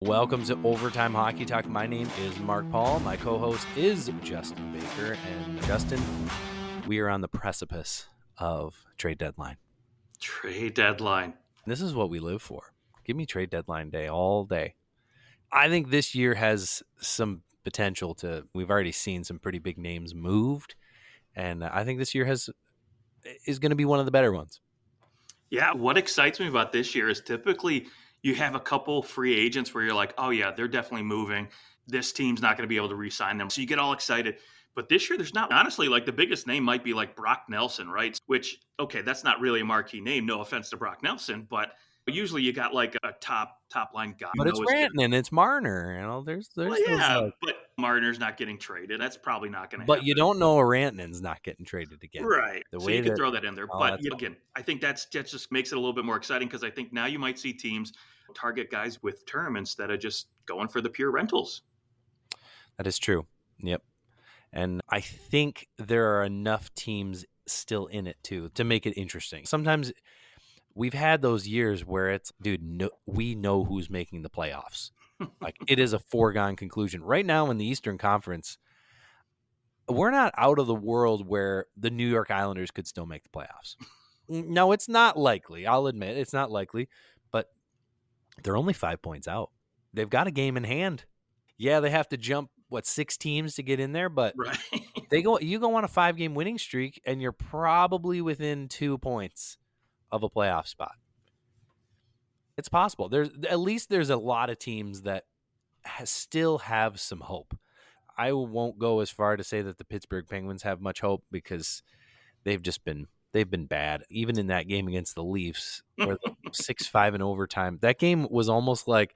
Welcome to Overtime Hockey Talk. My name is Mark Paul. My co-host is Justin Baker. And Justin, we are on the precipice of trade deadline. Trade deadline. This is what we live for. Give me trade deadline day all day. I think this year has some potential to, we've already seen some pretty big names moved. And I think this year is going to be one of the better ones. Yeah, what excites me about this year is typically you have a couple free agents where you're like, oh yeah, they're definitely moving. This team's not going to be able to re-sign them. So you get all excited. But this year, there's not, honestly, like the biggest name might be like Brock Nelson, right? Which, okay, that's not really a marquee name. No offense to Brock Nelson, but usually you got like a top line guy. But it's Rantanen, it's Marner. There's well, yeah, but Marner's not getting traded. That's probably not going to happen. But you don't know a Rantanen's not getting traded again. Right. So you can throw that in there. But again, I think that just makes it a little bit more exciting because I think now you might see teams target guys with term instead of just going for the pure rentals. That is true. Yep. And I think there are enough teams still in it, too, to make it interesting. Sometimes we've had those years where it's, we know who's making the playoffs. Like, it is a foregone conclusion. Right now in the Eastern Conference, we're not out of the world where the New York Islanders could still make the playoffs. No, it's not likely. I'll admit it's not likely, but they're only 5 points out. They've got a game in hand. Yeah, they have to jump, 6 teams to get in there, but right. You go on a 5-game winning streak, and you're probably within 2 points of a playoff spot. It's possible. There's a lot of teams that still have some hope. I won't go as far to say that the Pittsburgh Penguins have much hope because they've been bad. Even in that game against the Leafs, where 6-5 in overtime, that game was almost like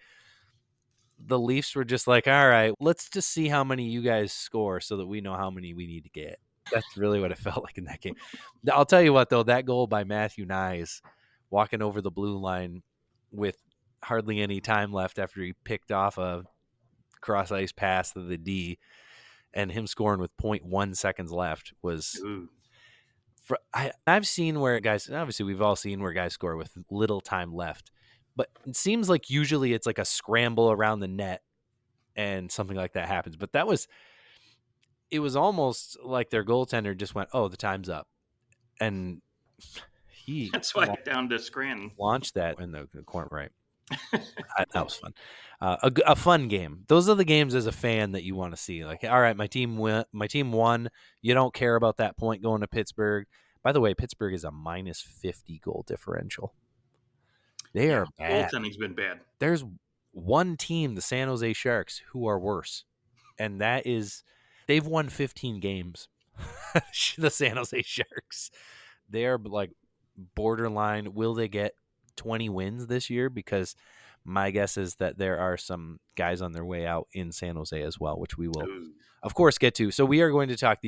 the Leafs were just like, all right, let's just see how many you guys score so that we know how many we need to get. That's really what it felt like in that game. I'll tell you what, though, that goal by Matthew Nyes walking over the blue line with hardly any time left after he picked off a cross ice pass to the D and him scoring with 0.1 seconds left was I've seen where guys, obviously we've all seen where guys score with little time left, but it seems like usually it's like a scramble around the net and something like that happens. But it was almost like their goaltender just went, oh, the time's up. And that's why down to Scranton launched that in the corner, right? That was fun. A fun game. Those are the games as a fan that you want to see. Like, all right, my team won. You don't care about that point going to Pittsburgh. By the way, Pittsburgh is a -50 goal differential. They are bad. Goaltending's been bad. There's one team, the San Jose Sharks, who are worse, and that is they've won 15 games. The San Jose Sharks. They are like borderline. Will they get 20 wins this year? Because my guess is that there are some guys on their way out in San Jose as well, which we will, of course, get to. So we are going to talk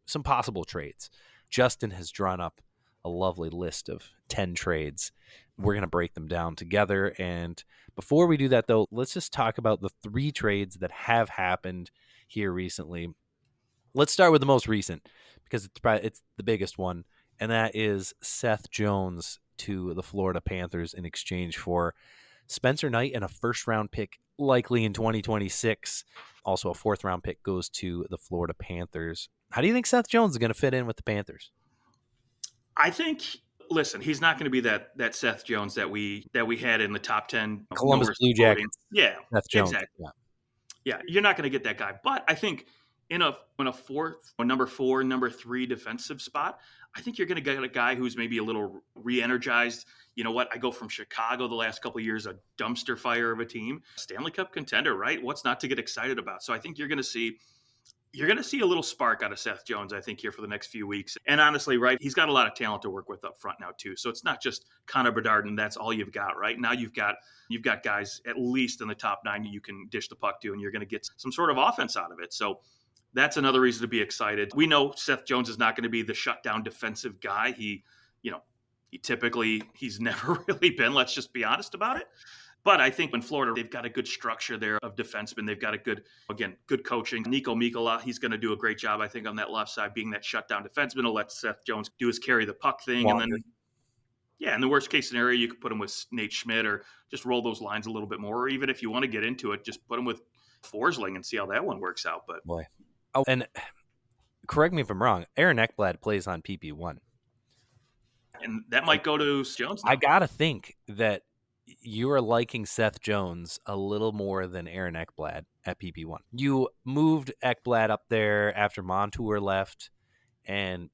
some possible trades. Justin has drawn up a lovely list of 10 trades. We're going to break them down together. And before we do that, though, let's just talk about the 3 trades that have happened here recently. Let's start with the most recent because it's the biggest one, and that is Seth Jones to the Florida Panthers in exchange for Spencer Knight and a first-round pick likely in 2026. Also, a 4th-round pick goes to the Florida Panthers. How do you think Seth Jones is going to fit in with the Panthers? I think, listen, he's not going to be that Seth Jones that we had in the top 10. Columbus Blue Jackets. Yeah, Seth Jones. Exactly. Yeah, you're not going to get that guy. But I think in a number 4, number 3 defensive spot, I think you're going to get a guy who's maybe a little re-energized. You know what? I go from Chicago the last couple of years, a dumpster fire of a team, Stanley Cup contender, right? What's not to get excited about? So I think you're going to see a little spark out of Seth Jones, I think, here for the next few weeks. And honestly, right, he's got a lot of talent to work with up front now too. So it's not just Connor Bedard and that's all you've got, right? Now you've got guys at least in the top 9 you can dish the puck to, and you're going to get some sort of offense out of it. So that's another reason to be excited. We know Seth Jones is not going to be the shutdown defensive guy. He's never really been, let's just be honest about it. But I think in Florida, they've got a good structure there of defensemen. They've got good coaching. Niko Mikkola, he's going to do a great job, I think, on that left side, being that shutdown defenseman. He'll let Seth Jones do his carry the puck thing. And then Yeah, in the worst case scenario, you could put him with Nate Schmidt or just roll those lines a little bit more. Or even if you want to get into it, just put him with Forsling and see how that one works out. But Boy. Oh, and correct me if I'm wrong, Aaron Ekblad plays on PP1. and that might go to Jones I now. got to think that you are liking Seth Jones a little more than Aaron Ekblad at PP1. You moved Ekblad up there after Montour left, and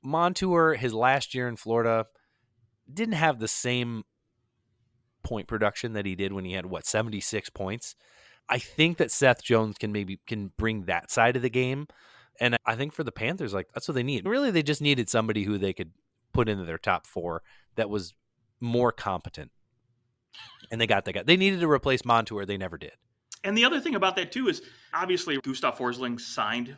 Montour, his last year in Florida, didn't have the same point production that he did when he had 76 points. I think that Seth Jones can bring that side of the game, and I think for the Panthers, like, that's what they need. Really, they just needed somebody who they could put into their top 4 that was more competent, and they got that guy. They needed to replace Montour. They never did. And the other thing about that too is obviously Gustav Forsling signed.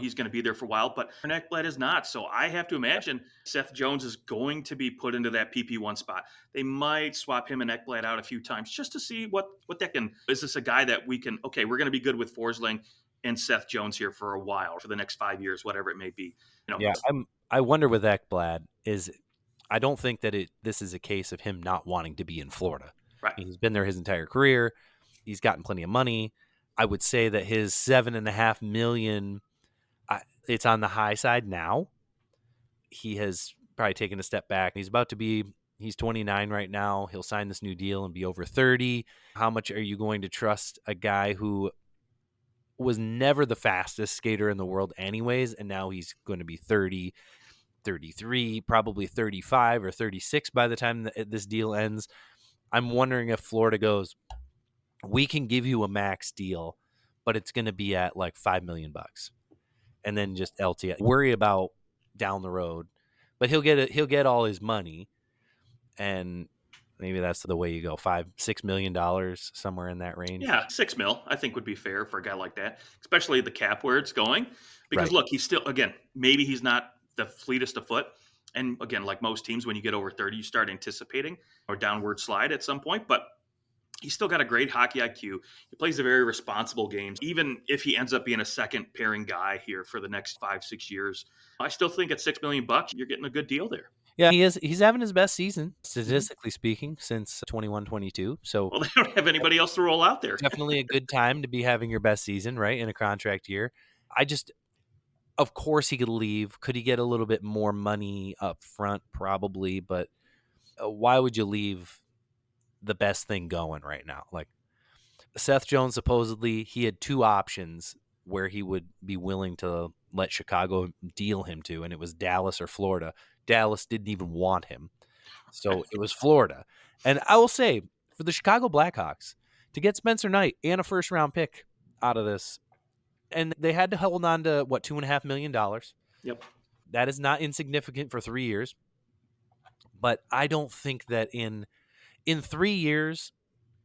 He's going to be there for a while, but Ekblad is not. So I have to imagine Seth Jones is going to be put into that PP1 spot. They might swap him and Ekblad out a few times just to see what that can. Is this a guy that we can? Okay, we're going to be good with Forsling and Seth Jones here for a while, for the next 5 years, whatever it may be. Yeah, I wonder with Ekblad is I don't think that this is a case of him not wanting to be in Florida. Right. He's been there his entire career. He's gotten plenty of money. I would say that his $7.5 million, it's on the high side now. He has probably taken a step back. He's 29 right now. He'll sign this new deal and be over 30. How much are you going to trust a guy who was never the fastest skater in the world anyways, and now he's going to be 30, 33, probably 35 or 36 by the time this deal ends? I'm wondering if Florida goes, we can give you a max deal, but it's going to be at like $5 million, and then just LTI. Worry about down the road, but he'll get all his money, and maybe that's the way you go. $5-6 million, somewhere in that range. Yeah, $6 million I think would be fair for a guy like that, especially the cap where it's going. Because Right. look, he's still, again, maybe he's not the fleetest of foot. And again, like most teams, when you get over 30, you start anticipating a downward slide at some point. But he's still got a great hockey IQ. He plays a very responsible game. Even if he ends up being a second pairing guy here for the next 5-6 years, I still think at $6 million, you're getting a good deal there. Yeah, he's having his best season, statistically speaking, since 21-22. So Well, they don't have anybody else to roll out there. definitely a good time to be having your best season, right, in a contract year. Of course he could leave. Could he get a little bit more money up front? Probably, but why would you leave the best thing going right now? Like, Seth Jones, supposedly he had 2 options where he would be willing to let Chicago deal him to, and it was Dallas or Florida. Dallas didn't even want him, so it was Florida. And I will say, for the Chicago Blackhawks, to get Spencer Knight and a first-round pick out of this, and they had to hold on to, $2.5 million. Yep. That is not insignificant for 3 years. But I don't think that in 3 years,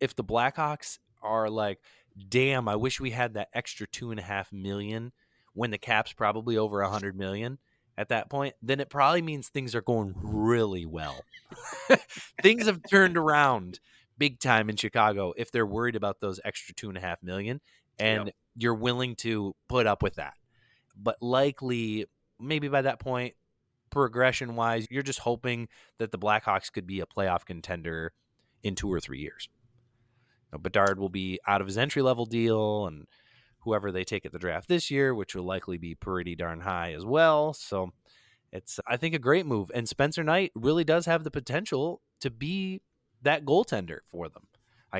if the Blackhawks are like, damn, I wish we had that extra $2.5 million when the cap's probably over $100 million at that point, then it probably means things are going really well. Things have turned around big time in Chicago if they're worried about those extra $2.5 million, and you're willing to put up with that. But likely, maybe by that point, progression wise, you're just hoping that the Blackhawks could be a playoff contender in 2 or 3 years. Bedard will be out of his entry level deal, and whoever they take at the draft this year, which will likely be pretty darn high as well. So it's, I think, a great move. And Spencer Knight really does have the potential to be that goaltender for them.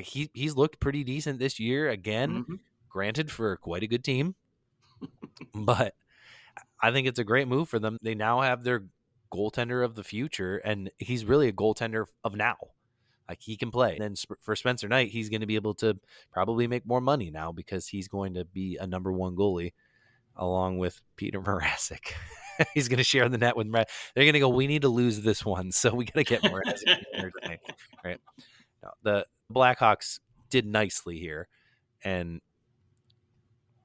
He's looked pretty decent this year again, granted for quite a good team, but I think it's a great move for them. They now have their goaltender of the future, and he's really a goaltender of now. Like, he can play. And then for Spencer Knight, he's going to be able to probably make more money now because he's going to be a number 1 goalie along with Peter Mrazek. He's going to share the net with Mrazek. They're going to go, we need to lose this one, so we got to get Mrazek in there tonight. Right? No, the Blackhawks did nicely here, and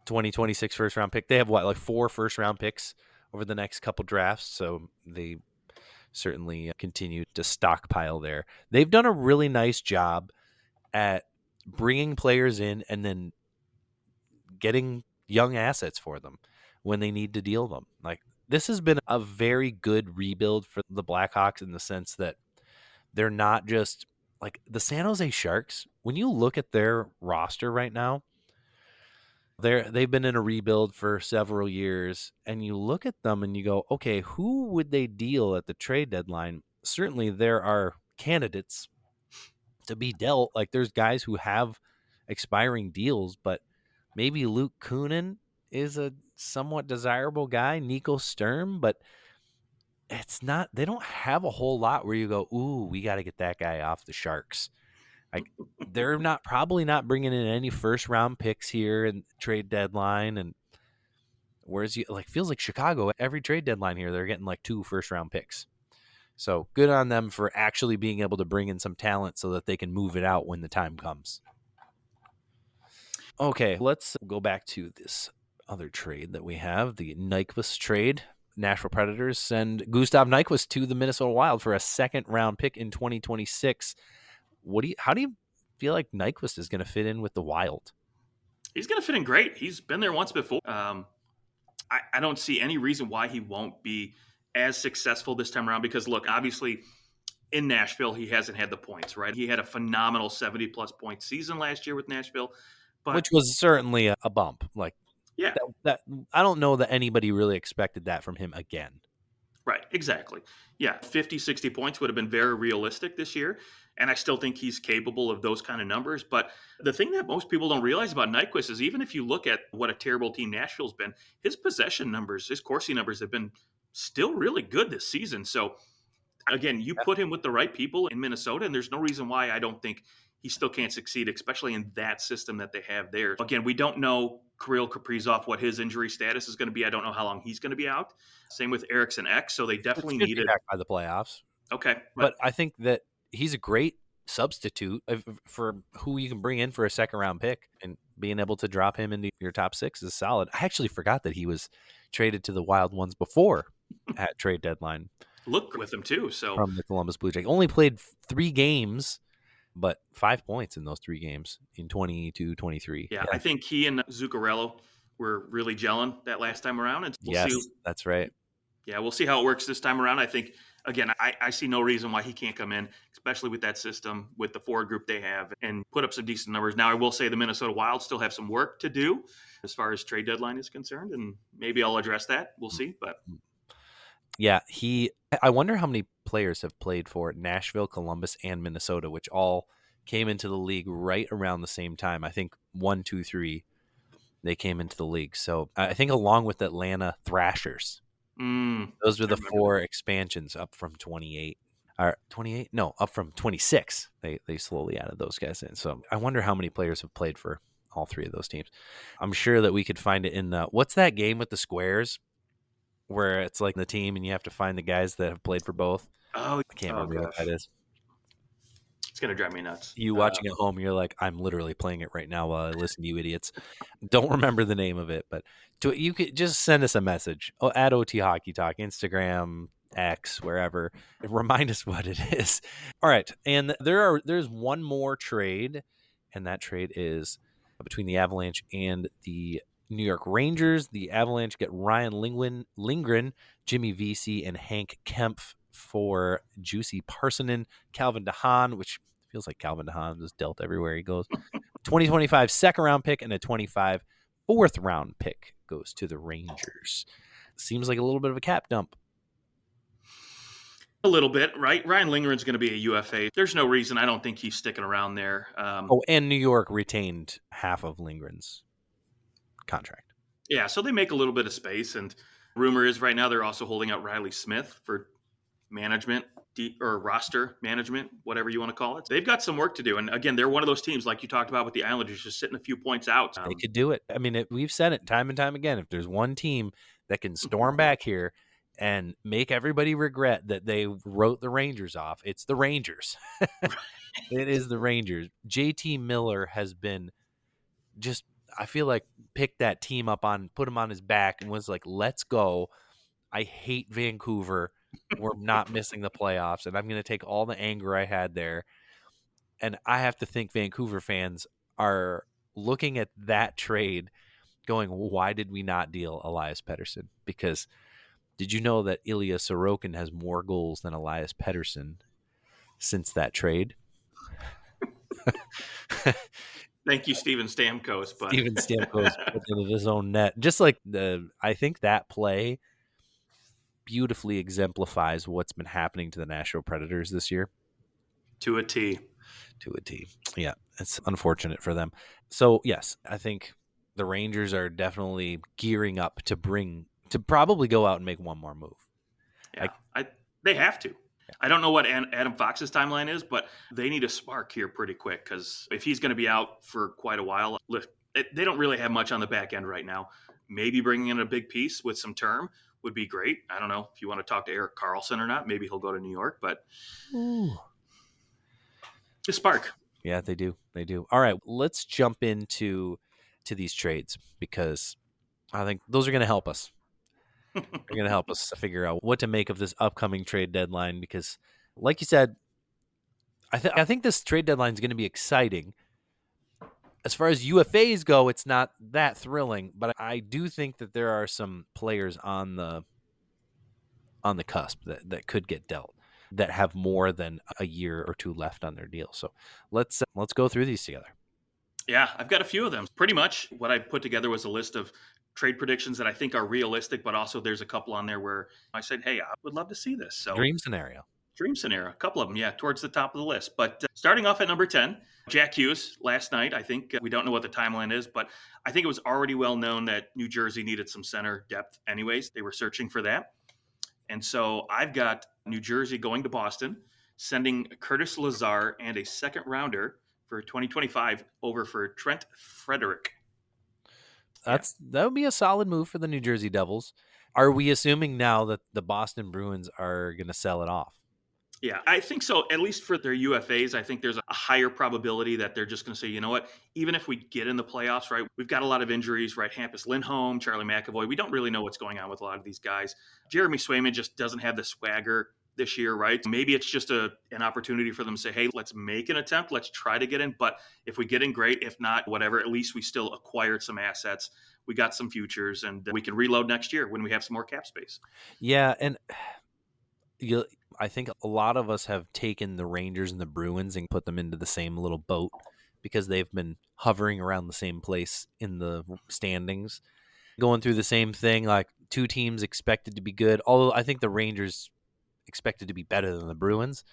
2026 first round pick. They have 4 first round picks over the next couple drafts, so they certainly continue to stockpile there. They've done a really nice job at bringing players in and then getting young assets for them when they need to deal them. Like, this has been a very good rebuild for the Blackhawks in the sense that They're not just like the San Jose Sharks. When you look at their roster right now, they've been in a rebuild for several years, and you look at them and you go, okay, who would they deal at the trade deadline? Certainly there are candidates to be dealt. Like there's guys who have expiring deals, but maybe Luke Kunin is a somewhat desirable guy, Nico Sturm, but it's not, they don't have a whole lot where you go, ooh, we got to get that guy off the Sharks. Like they're not probably not bringing in any first round picks here in trade deadline. And whereas you like feels like Chicago every trade deadline here, they're getting like 2 first round picks. So good on them for actually being able to bring in some talent so that they can move it out when the time comes. Okay, let's go back to this other trade that we have, the Nyquist trade. Nashville Predators send Gustav Nyquist to the Minnesota Wild for a second-round pick in 2026. How do you feel like Nyquist is going to fit in with the Wild? He's going to fit in great. He's been there once before. I don't see any reason why he won't be as successful this time around because, look, obviously in Nashville, he hasn't had the points, right? He had a phenomenal 70-plus point season last year with Nashville. But which was certainly a bump. Like, yeah, that I don't know that anybody really expected that from him again. Right, exactly. Yeah, 50, 60 points would have been very realistic this year. And I still think he's capable of those kind of numbers. But the thing that most people don't realize about Nyquist is even if you look at what a terrible team Nashville's been, his possession numbers, his Corsi numbers have been still really good this season. So again, you put him with the right people in Minnesota, and there's no reason why I don't think he still can't succeed, especially in that system that they have there. Again, we don't know Kirill Kaprizov, what his injury status is going to be. I don't know how long he's going to be out. Same with Eriksson X, so they definitely needed back by the playoffs. Okay, but I think that he's a great substitute for who you can bring in for a second round pick, and being able to drop him into your top 6 is solid. I actually forgot that he was traded to the Wild once before at trade deadline. Look with him too. So from the Columbus Blue Jays, only played 3 games, but 5 points in those 3 games in 22-23. Yeah, I think he and Zuccarello were really gelling that last time around. And we'll see. That's right. Yeah, we'll see how it works this time around. I think, again, I see no reason why he can't come in, especially with that system, with the forward group they have, and put up some decent numbers. Now, I will say the Minnesota Wild still have some work to do as far as trade deadline is concerned, and maybe I'll address that. We'll see. But yeah, I wonder how many players have played for Nashville, Columbus, and Minnesota, which all came into the league right around the same time. I think 1, 2, 3, they came into the league. So I think along with Atlanta Thrashers, those were the 4 expansions up from 28. Or 28? No, up from 26. They slowly added those guys in. So I wonder how many players have played for all 3 of those teams. I'm sure that we could find it in the what's that game with the squares where it's like the team and you have to find the guys that have played for both. I can't remember what that is. It's going to drive me nuts. You watching at home, you're like, I'm literally playing it right now while I listen to you idiots. Don't remember the name of it, but you could just send us a message at OT Hockey Talk, Instagram, X, wherever. Remind us what it is. All right, and there's one more trade, and that trade is between the Avalanche and the New York Rangers. The Avalanche get Ryan Lindgren, Jimmy Vesey, and Hank Kempf for Juicy Parsonen, Calvin DeHaan, which feels like Calvin DeHaan is dealt everywhere he goes. 2025 second round pick and a 25 fourth round pick goes to the Rangers. Seems like a little bit of a cap dump. A little bit, right? Ryan Lindgren's going to be a UFA. There's no reason I don't think he's sticking around there. And New York retained half of Lindgren's contract. Yeah, so they make a little bit of space, and rumor is right now they're also holding out Riley Smith for management or roster management, whatever you want to call it. They've got some work to do, and again, they're one of those teams like you talked about with the Islanders, just sitting a few points out. They could do it. I mean, we've said it time and time again. If there's one team that can storm back here and make everybody regret that they wrote the Rangers off, it's the Rangers. It is the Rangers. JT Miller has been just, I feel like, picked that team up put him on his back and was like, let's go. I hate Vancouver. We're not missing the playoffs, and I'm going to take all the anger I had there. And I have to think Vancouver fans are looking at that trade going, why did we not deal Elias Pettersson? Because did you know that Ilya Sorokin has more goals than Elias Pettersson? since that trade. Thank you, Steven Stamkos. But Steven Stamkos put into his own net. Just like I think that play beautifully exemplifies what's been happening to the Nashville Predators this year. to a T. To a T. Yeah, it's unfortunate for them. So, yes, I think the Rangers are definitely gearing up to probably go out and make one more move. Yeah, they have to. I don't know what Adam Fox's timeline is, but they need a spark here pretty quick, because if he's going to be out for quite a while, they don't really have much on the back end right now. Maybe bringing in a big piece with some term would be great. I don't know if you want to talk to Erik Karlsson or not. Maybe he'll go to New York, but the spark. Yeah, they do. They do. All right, let's jump into these trades, because I think those are going to help us. They're going to help us to figure out what to make of this upcoming trade deadline, because, like you said, I think this trade deadline is going to be exciting. As far as UFAs go, it's not that thrilling, but I do think that there are some players on the cusp that could get dealt, that have more than a year or two left on their deal. So let's go through these together. Yeah, I've got a few of them. Pretty much what I put together was a list of trade predictions that I think are realistic, but also there's a couple on there where I said, hey, I would love to see this. So Dream scenario, a couple of them, yeah, towards the top of the list. But starting off at number 10, Jack Hughes last night. I think we don't know what the timeline is, but I think it was already well known that New Jersey needed some center depth anyways. They were searching for that. And so I've got New Jersey going to Boston, sending Curtis Lazar and a second rounder for 2025 over for Trent Frederick. That would be a solid move for the New Jersey Devils. Are we assuming now that the Boston Bruins are going to sell it off? Yeah, I think so. At least for their UFAs, I think there's a higher probability that they're just going to say, you know what, even if we get in the playoffs, right, we've got a lot of injuries, right? Hampus Lindholm, Charlie McAvoy. We don't really know what's going on with a lot of these guys. Jeremy Swayman just doesn't have the swagger this year, right? Maybe it's just an opportunity for them to say, hey, let's make an attempt. Let's try to get in. But if we get in, great. If not, whatever, at least we still acquired some assets. We got some futures, and we can reload next year when we have some more cap space. Yeah, and I think a lot of us have taken the Rangers and the Bruins and put them into the same little boat, because they've been hovering around the same place in the standings, going through the same thing, like two teams expected to be good. Although I think the Rangers expected to be better than the Bruins,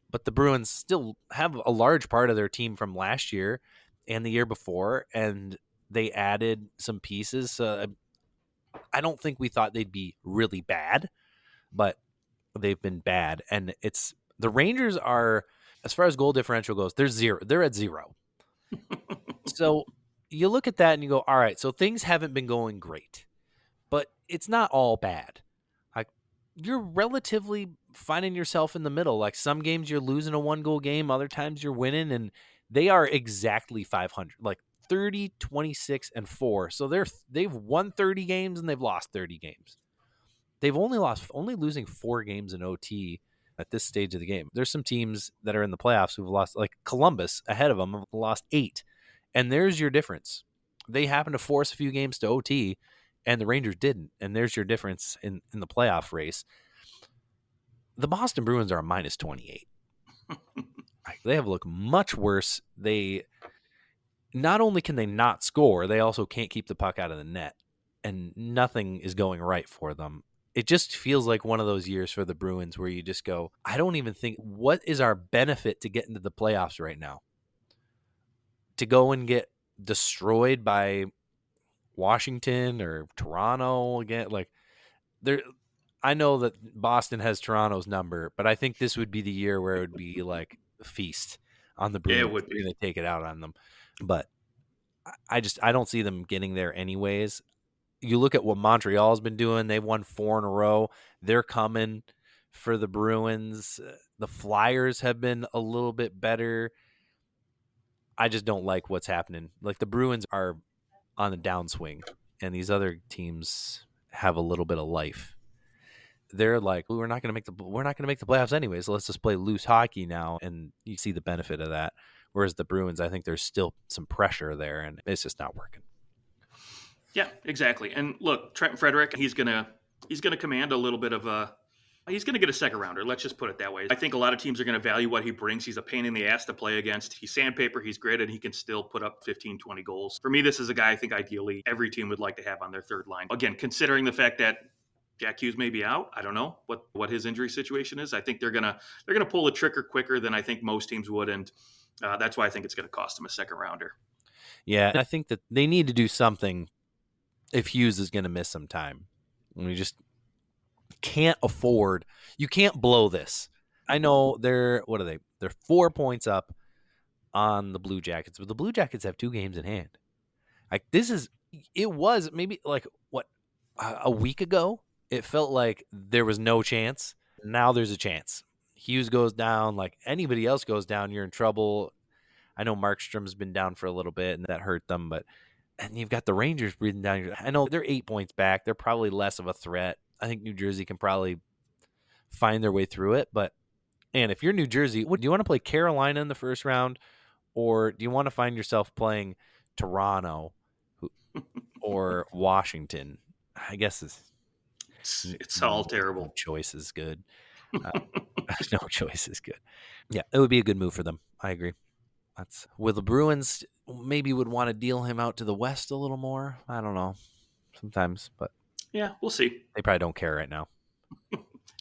but the Bruins still have a large part of their team from last year and the year before, and they added some pieces. I don't think we thought they'd be really bad, but they've been bad. And it's the Rangers are, as far as goal differential goes, they're at 0. So you look at that and you go, all right, so things haven't been going great, but it's not all bad. Like, you're relatively finding yourself in the middle. Like, some games you're losing a 1-goal game, other times you're winning, and they are exactly 500, like 30, 26, and 4. So they've won 30 games and they've lost 30 games. They've only losing 4 games in OT at this stage of the game. There's some teams that are in the playoffs who've lost, like Columbus ahead of them, have lost 8. And there's your difference. They happen to force a few games to OT, and the Rangers didn't. And there's your difference in the playoff race. The Boston Bruins are a minus 28. They have looked much worse. They not only can they not score, they also can't keep the puck out of the net. And nothing is going right for them. It just feels like one of those years for the Bruins where you just go, I don't even think, what is our benefit to get into the playoffs right now? To go and get destroyed by Washington or Toronto again? Like, I know that Boston has Toronto's number, but I think this would be the year where it would be like a feast on the Bruins. Yeah, it would be. They're going to take it out on them. But I don't see them getting there anyways. You look at what Montreal's been doing. They've won 4 in a row. They're coming for the Bruins. The Flyers have been a little bit better. I just don't like what's happening. Like, the Bruins are on the downswing, and these other teams have a little bit of life. They're like, we're not going to make the playoffs anyway, so let's just play loose hockey now, and you see the benefit of that. Whereas the Bruins, I think there's still some pressure there, and it's just not working. Yeah, exactly. And look, Trent Frederick, he's gonna command a little bit of a He's going to get a second rounder. Let's just put it that way. I think a lot of teams are going to value what he brings. He's a pain in the ass to play against. He's sandpaper. He's grit, and he can still put up 15, 20 goals. For me, this is a guy I think ideally every team would like to have on their third line. Again, considering the fact that Jack Hughes may be out, I don't know what his injury situation is. I think they're gonna pull the trigger quicker than I think most teams would, and that's why I think it's going to cost them a second rounder. Yeah, I think that they need to do something if Hughes is going to miss some time. We just can't afford. You can't blow this. I know they're 4 points up on the Blue Jackets, but the Blue Jackets have 2 games in hand. Like it was maybe like a week ago. It felt like there was no chance. Now there's a chance. Hughes goes down, like anybody else goes down, you're in trouble. I know Markstrom's been down for a little bit, and that hurt them, and you've got the Rangers breathing down. I know they're 8 points back. They're probably less of a threat. I think New Jersey can probably find their way through it. And if you're New Jersey, do you want to play Carolina in the first round, or do you want to find yourself playing Toronto or Washington? I guess it's all terrible. No choice is good. No choice is good. Yeah, it would be a good move for them. I agree. Will the Bruins maybe would want to deal him out to the West a little more? I don't know. Sometimes, but yeah, we'll see. They probably don't care right now.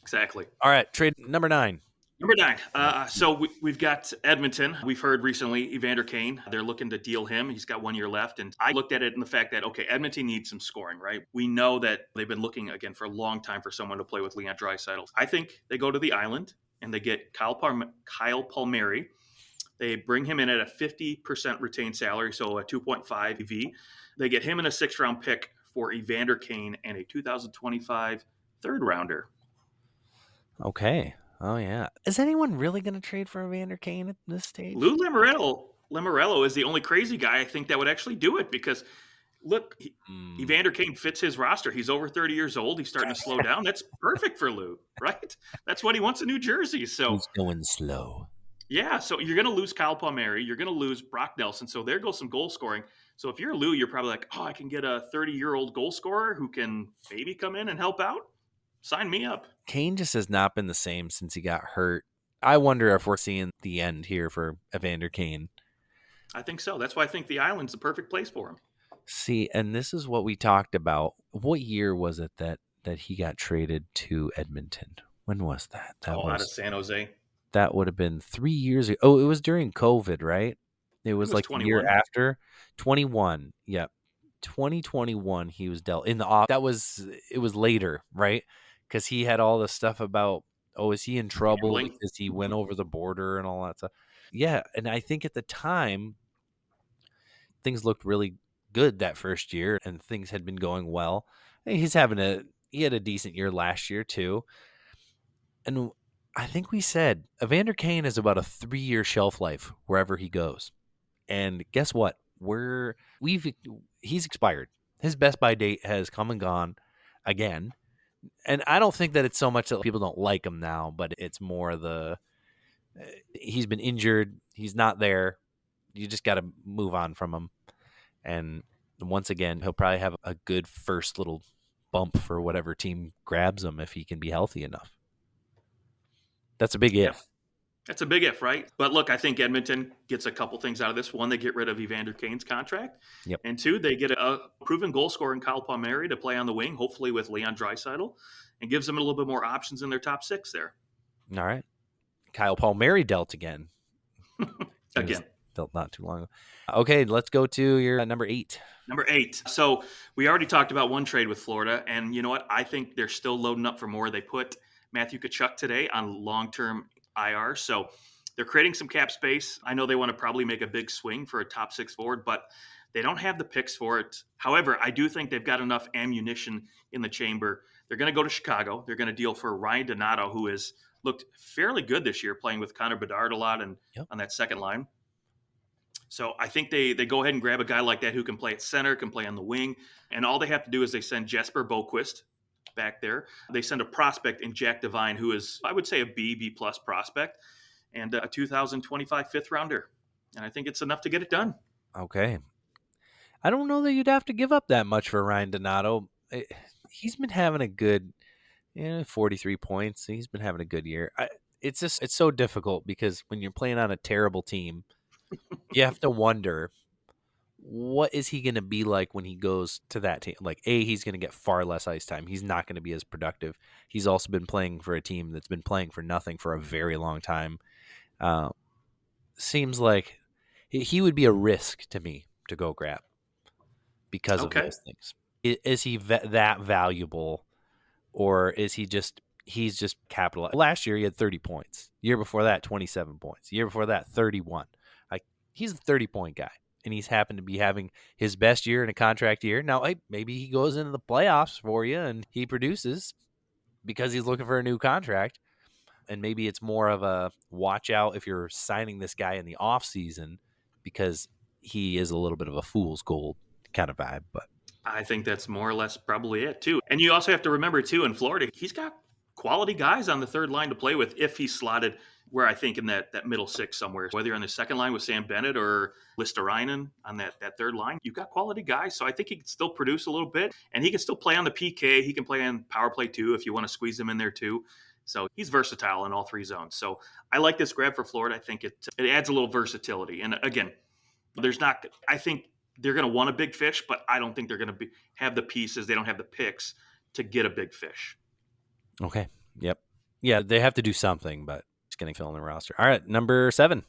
Exactly. All right, trade number 9. Number 9. So we've got Edmonton. We've heard recently Evander Kane. They're looking to deal him. He's got 1 year left. And I looked at it in the fact that, okay, Edmonton needs some scoring, right? We know that they've been looking, again, for a long time for someone to play with Leon Draisaitl. I think they go to the island and they get Kyle Palmieri. They bring him in at a 50% retained salary, so a 2.5 EV. They get him in a 6th-round pick for Evander Kane and a 2025 third rounder. Okay. Oh, yeah. Is anyone really going to trade for Evander Kane at this stage? Lou Lamoriello is the only crazy guy I think that would actually do it because, look, Evander Kane fits his roster. He's over 30 years old. He's starting to slow down. That's perfect for Lou, right? That's what he wants in New Jersey. So he's going slow. Yeah, so you're going to lose Kyle Palmieri. You're going to lose Brock Nelson. So there goes some goal scoring. So if you're Lou, you're probably like, I can get a 30-year-old goal scorer who can maybe come in and help out. Sign me up. Kane just has not been the same since he got hurt. I wonder if we're seeing the end here for Evander Kane. I think so. That's why I think the island's the perfect place for him. See, and this is what we talked about. What year was it that he got traded to Edmonton? When was that? Out of San Jose. That would have been 3 years ago. Oh, it was during COVID, right? It was like 21. The year after. 21. Yep. 2021, he was dealt in the off. It was later, right? Because he had all the stuff about, is he in trouble because he went over the border and all that stuff. Yeah, and I think at the time, things looked really good that first year, and things had been going well. He had a decent year last year too, and I think we said Evander Kane is about a 3-year shelf life wherever he goes. And guess what? He's expired. His best by date has come and gone again. And I don't think that it's so much that people don't like him now, but it's more he's been injured. He's not there. You just got to move on from him. And once again, he'll probably have a good first little bump for whatever team grabs him if he can be healthy enough. That's a big if. That's a big if, right? But look, I think Edmonton gets a couple things out of this. 1, they get rid of Evander Kane's contract. Yep. And 2, they get a proven goal scorer in Kyle Palmieri to play on the wing, hopefully with Leon Draisaitl, and gives them a little bit more options in their top 6 there. All right. Kyle Palmieri dealt again. Again. Dealt not too long ago. Okay, let's go to your number 8. Number 8. So we already talked about one trade with Florida, and you know what? I think they're still loading up for more. They put Matthew Tkachuk today on long-term IR, so they're creating some cap space. I know they want to probably make a big swing for a top 6 forward, but they don't have the picks for it. However, I do think they've got enough ammunition in the chamber. They're going to go to Chicago. They're going to deal for Ryan Donato, who has looked fairly good this year, playing with Connor Bedard a lot and on that second line. So I think they go ahead and grab a guy like that who can play at center, can play on the wing, and all they have to do is they send Jesper Boquist back there. They send a prospect in Jack Devine, who is, I would say, a B+ prospect, and a 2025 5th rounder. And I think it's enough to get it done. Okay. I don't know that you'd have to give up that much for Ryan Donato. He's been having a good Yeah, 43 points. He's been having a good year. It's so difficult because when you're playing on a terrible team, you have to wonder what is he going to be like when he goes to that team. Like, he's going to get far less ice time. He's not going to be as productive. He's also been playing for a team that's been playing for nothing for a very long time. Uh, Seems like he would be a risk to me to go grab because of Okay. those things. Is he that valuable, or is he's just capitalized? Last year he had 30 points. Year before that, 27 points. Year before that, 31. Like, he's a 30-point guy, and he's happened to be having his best year in a contract year. Now, maybe he goes into the playoffs for you and he produces because he's looking for a new contract. And maybe it's more of a watch out if you're signing this guy in the off season because he is a little bit of a fool's gold kind of vibe. But I think that's more or less probably it too. And you also have to remember too, in Florida, he's got quality guys on the third line to play with if he's slotted where I think in that middle six somewhere. Whether you're on the second line with Sam Bennett or Listerainen on that third line, you've got quality guys. So I think he can still produce a little bit, and he can still play on the PK. He can play on power play too if you want to squeeze him in there too. So he's versatile in all three zones. So I like this grab for Florida. I think it adds a little versatility. And again, there's not. I think they're going to want a big fish, but I don't think they're going to have the pieces. They don't have the picks to get a big fish. okay. Yep. Yeah, they have to do something, but just getting fill in the roster. All right, number 7.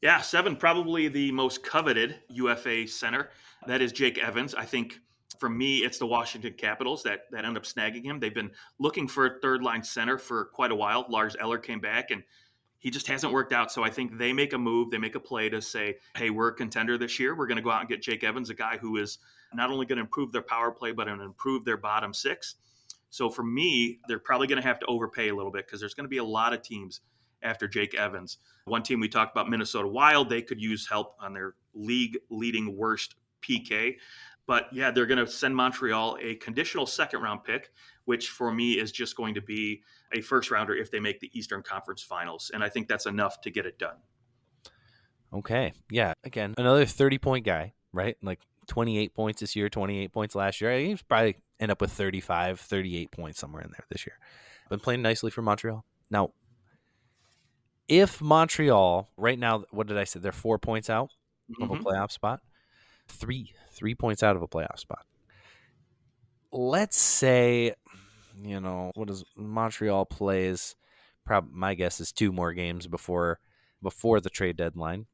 Yeah, 7, probably the most coveted UFA center. That is Jake Evans. I think for me, it's the Washington Capitals that end up snagging him. They've been looking for a third line center for quite a while. Lars Eller came back and he just hasn't worked out. So I think they make a move, they make a play to say, hey, we're a contender this year. We're going to go out and get Jake Evans, a guy who is not only going to improve their power play, but going to improve their bottom six. So for me, they're probably going to have to overpay a little bit because there's going to be a lot of teams after Jake Evans. One team we talked about, Minnesota Wild, they could use help on their league leading worst PK. But yeah, they're going to send Montreal a conditional second round pick, which for me is just going to be a first rounder if they make the Eastern Conference Finals. And I think that's enough to get it done. Okay. Yeah. Again, another 30-point guy, right? Like 28 points this year, 28 points last year. He's probably end up with 35, 38 points somewhere in there this year. Been playing nicely for Montreal. Now, if Montreal, right now, what did I say? They're 4 points out of a Mm-hmm. playoff spot. Three points out of a playoff spot. Let's say, what does Montreal plays? Probably my guess is 2 more games before the trade deadline.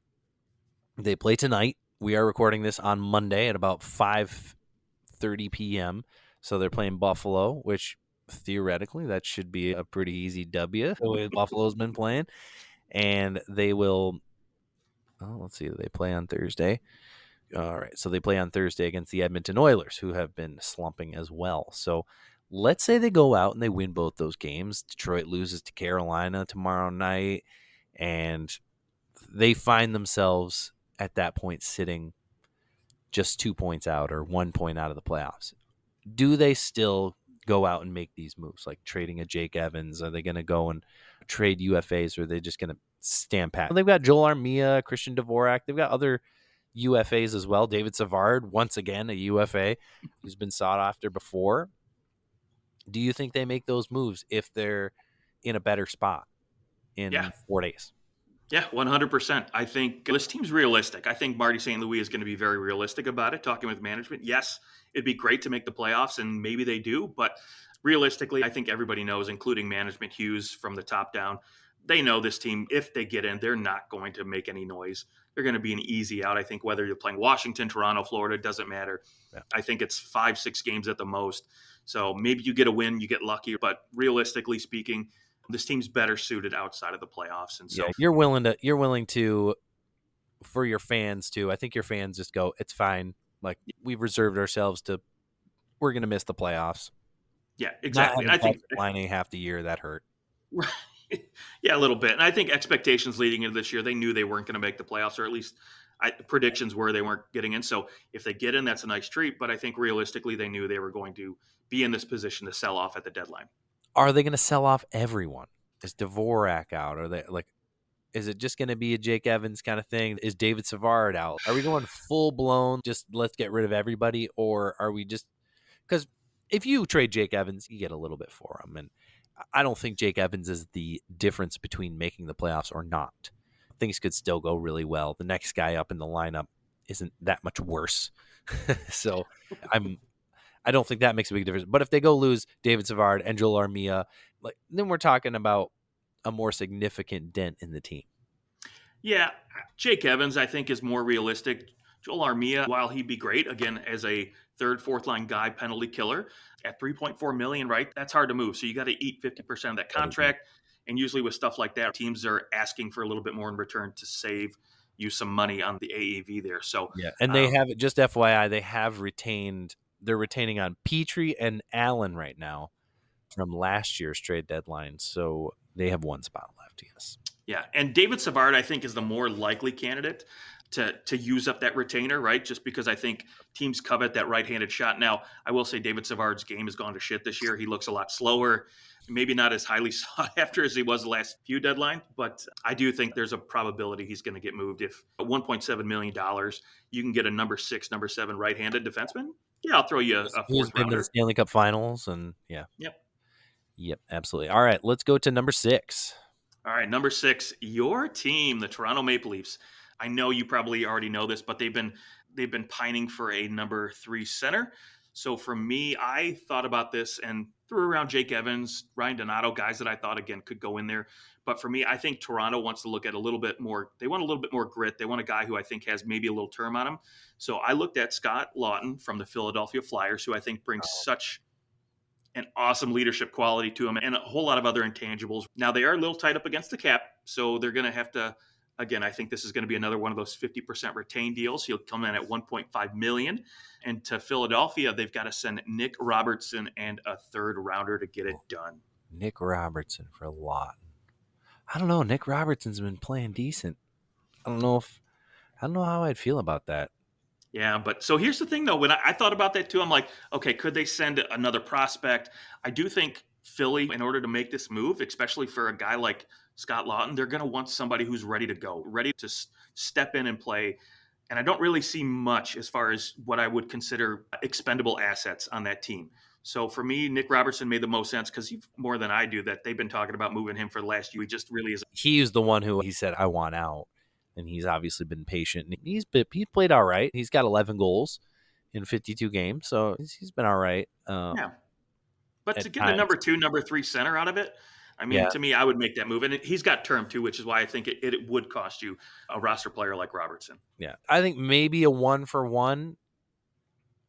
They play tonight. We are recording this on Monday at about 5:30 p.m. So they're playing Buffalo, which theoretically that should be a pretty easy W the way Buffalo's been playing. And they will, let's see, they play on Thursday. All right, so they play on Thursday against the Edmonton Oilers, who have been slumping as well. So let's say they go out and they win both those games. Detroit loses to Carolina tomorrow night, and they find themselves at that point sitting just 2 points out or 1 point out of the playoffs. Do they still go out and make these moves, like trading a Jake Evans? Are they going to go and trade UFAs, or are they just going to stand pat? They've got Joel Armia, Christian Dvorak. They've got other UFAs as well. David Savard, once again, a UFA who's been sought after before. Do you think they make those moves if they're in a better spot in Yeah. 4 days? Yeah, 100%. I think this team's realistic. I think Marty St. Louis is going to be very realistic about it, talking with management. Yes, it'd be great to make the playoffs, and maybe they do. But realistically, I think everybody knows, including management, Hughes from the top down, they know this team, if they get in, they're not going to make any noise. They're going to be an easy out. I think whether you're playing Washington, Toronto, Florida, doesn't matter. Yeah. I think it's 5-6 games at the most. So maybe you get a win, you get lucky. But realistically speaking, this team's better suited outside of the playoffs. And so you're willing to, for your fans too. I think your fans just go, it's fine. Like, we've reserved ourselves to, we're going to miss the playoffs. yeah, Not exactly. And having I think lining half the year, that hurt. yeah, a little bit. And I think expectations leading into this year, they knew they weren't going to make the playoffs, or at least predictions were they weren't getting in. So if they get in, that's a nice treat. But I think realistically, they knew they were going to be in this position to sell off at the deadline. Are they going to sell off everyone? Is Dvorak out? Are they like? Is it just going to be a Jake Evans kind of thing? Is David Savard out? Are we going full blown? Just let's get rid of everybody, or are we just because if you trade Jake Evans, you get a little bit for him. And I don't think Jake Evans is the difference between making the playoffs or not. Things could still go really well. The next guy up in the lineup isn't that much worse. So I don't think that makes a big difference. But if they go lose David Savard and Joel Armia, then we're talking about a more significant dent in the team. Yeah, Jake Evans, I think, is more realistic. Joel Armia, while he'd be great, again, as a third, fourth line guy, penalty killer, at $3.4 million, right? That's hard to move. So you got to eat 50% of that contract. And usually with stuff like that, teams are asking for a little bit more in return to save you some money on the AAV there. So yeah, and they have, just FYI, they're retaining on Petrie and Allen right now from last year's trade deadline. So they have one spot left, yes. Yeah, and David Savard, I think, is the more likely candidate to use up that retainer, right? Just because I think teams covet that right-handed shot. Now, I will say David Savard's game has gone to shit this year. He looks a lot slower, maybe not as highly sought after as he was the last few deadlines, but I do think there's a probability he's going to get moved. If at $1.7 million, you can get a number 6, number 7 right-handed defenseman, yeah, I'll throw you a fourth Who's been to rounder. the Stanley Cup Finals, and yeah. Yep, absolutely. All right, let's go to number 6. All right, number 6, your team, the Toronto Maple Leafs. I know you probably already know this, but they've been pining for a number 3 center. So for me, I thought about this and threw around Jake Evans, Ryan Donato, guys that I thought, again, could go in there. But for me, I think Toronto wants to look at a little bit more. They want a little bit more grit. They want a guy who I think has maybe a little term on him. So I looked at Scott Laughton from the Philadelphia Flyers, who I think brings such an awesome leadership quality to him and a whole lot of other intangibles. Now, they are a little tight up against the cap, so they're going to have to, again, I think this is going to be another one of those 50% retained deals. He'll come in at $1.5 million. And to Philadelphia, they've got to send Nick Robertson and a third rounder to get it done. Nick Robertson for a lot. I don't know. Nick Robertson's been playing decent. I don't know how I'd feel about that. Yeah, but so here's the thing, though. When I thought about that, too, I'm like, okay, could they send another prospect? I do think Philly, in order to make this move, especially for a guy like Scott Laughton, they're going to want somebody who's ready to go, ready to step in and play. And I don't really see much as far as what I would consider expendable assets on that team. So for me, Nick Robertson made the most sense because more than I do that they've been talking about moving him for the last year. He just really is. He was the one who he said, I want out. And he's obviously been patient. He's played all right. He's got 11 goals in 52 games, so he's been all right. Yeah. But to get the number 2, number 3 center out of it, I mean, to me, I would make that move. And he's got term, too, which is why I think it would cost you a roster player like Robertson. Yeah. I think maybe a 1-for-1.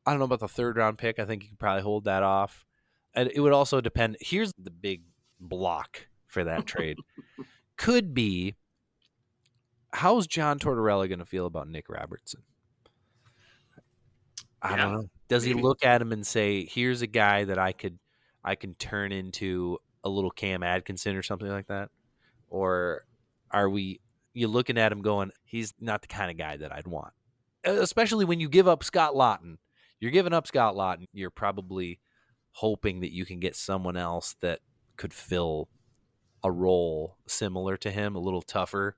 I don't know about the third-round pick. I think you could probably hold that off. And it would also depend. Here's the big block for that trade. Could be, how's John Tortorella going to feel about Nick Robertson? I don't know. Does he look at him and say, here's a guy that I can turn into a little Cam Atkinson or something like that? Or are you looking at him going, he's not the kind of guy that I'd want? Especially when you give up Scott Laughton. You're giving up Scott Laughton. You're probably hoping that you can get someone else that could fill a role similar to him, a little tougher.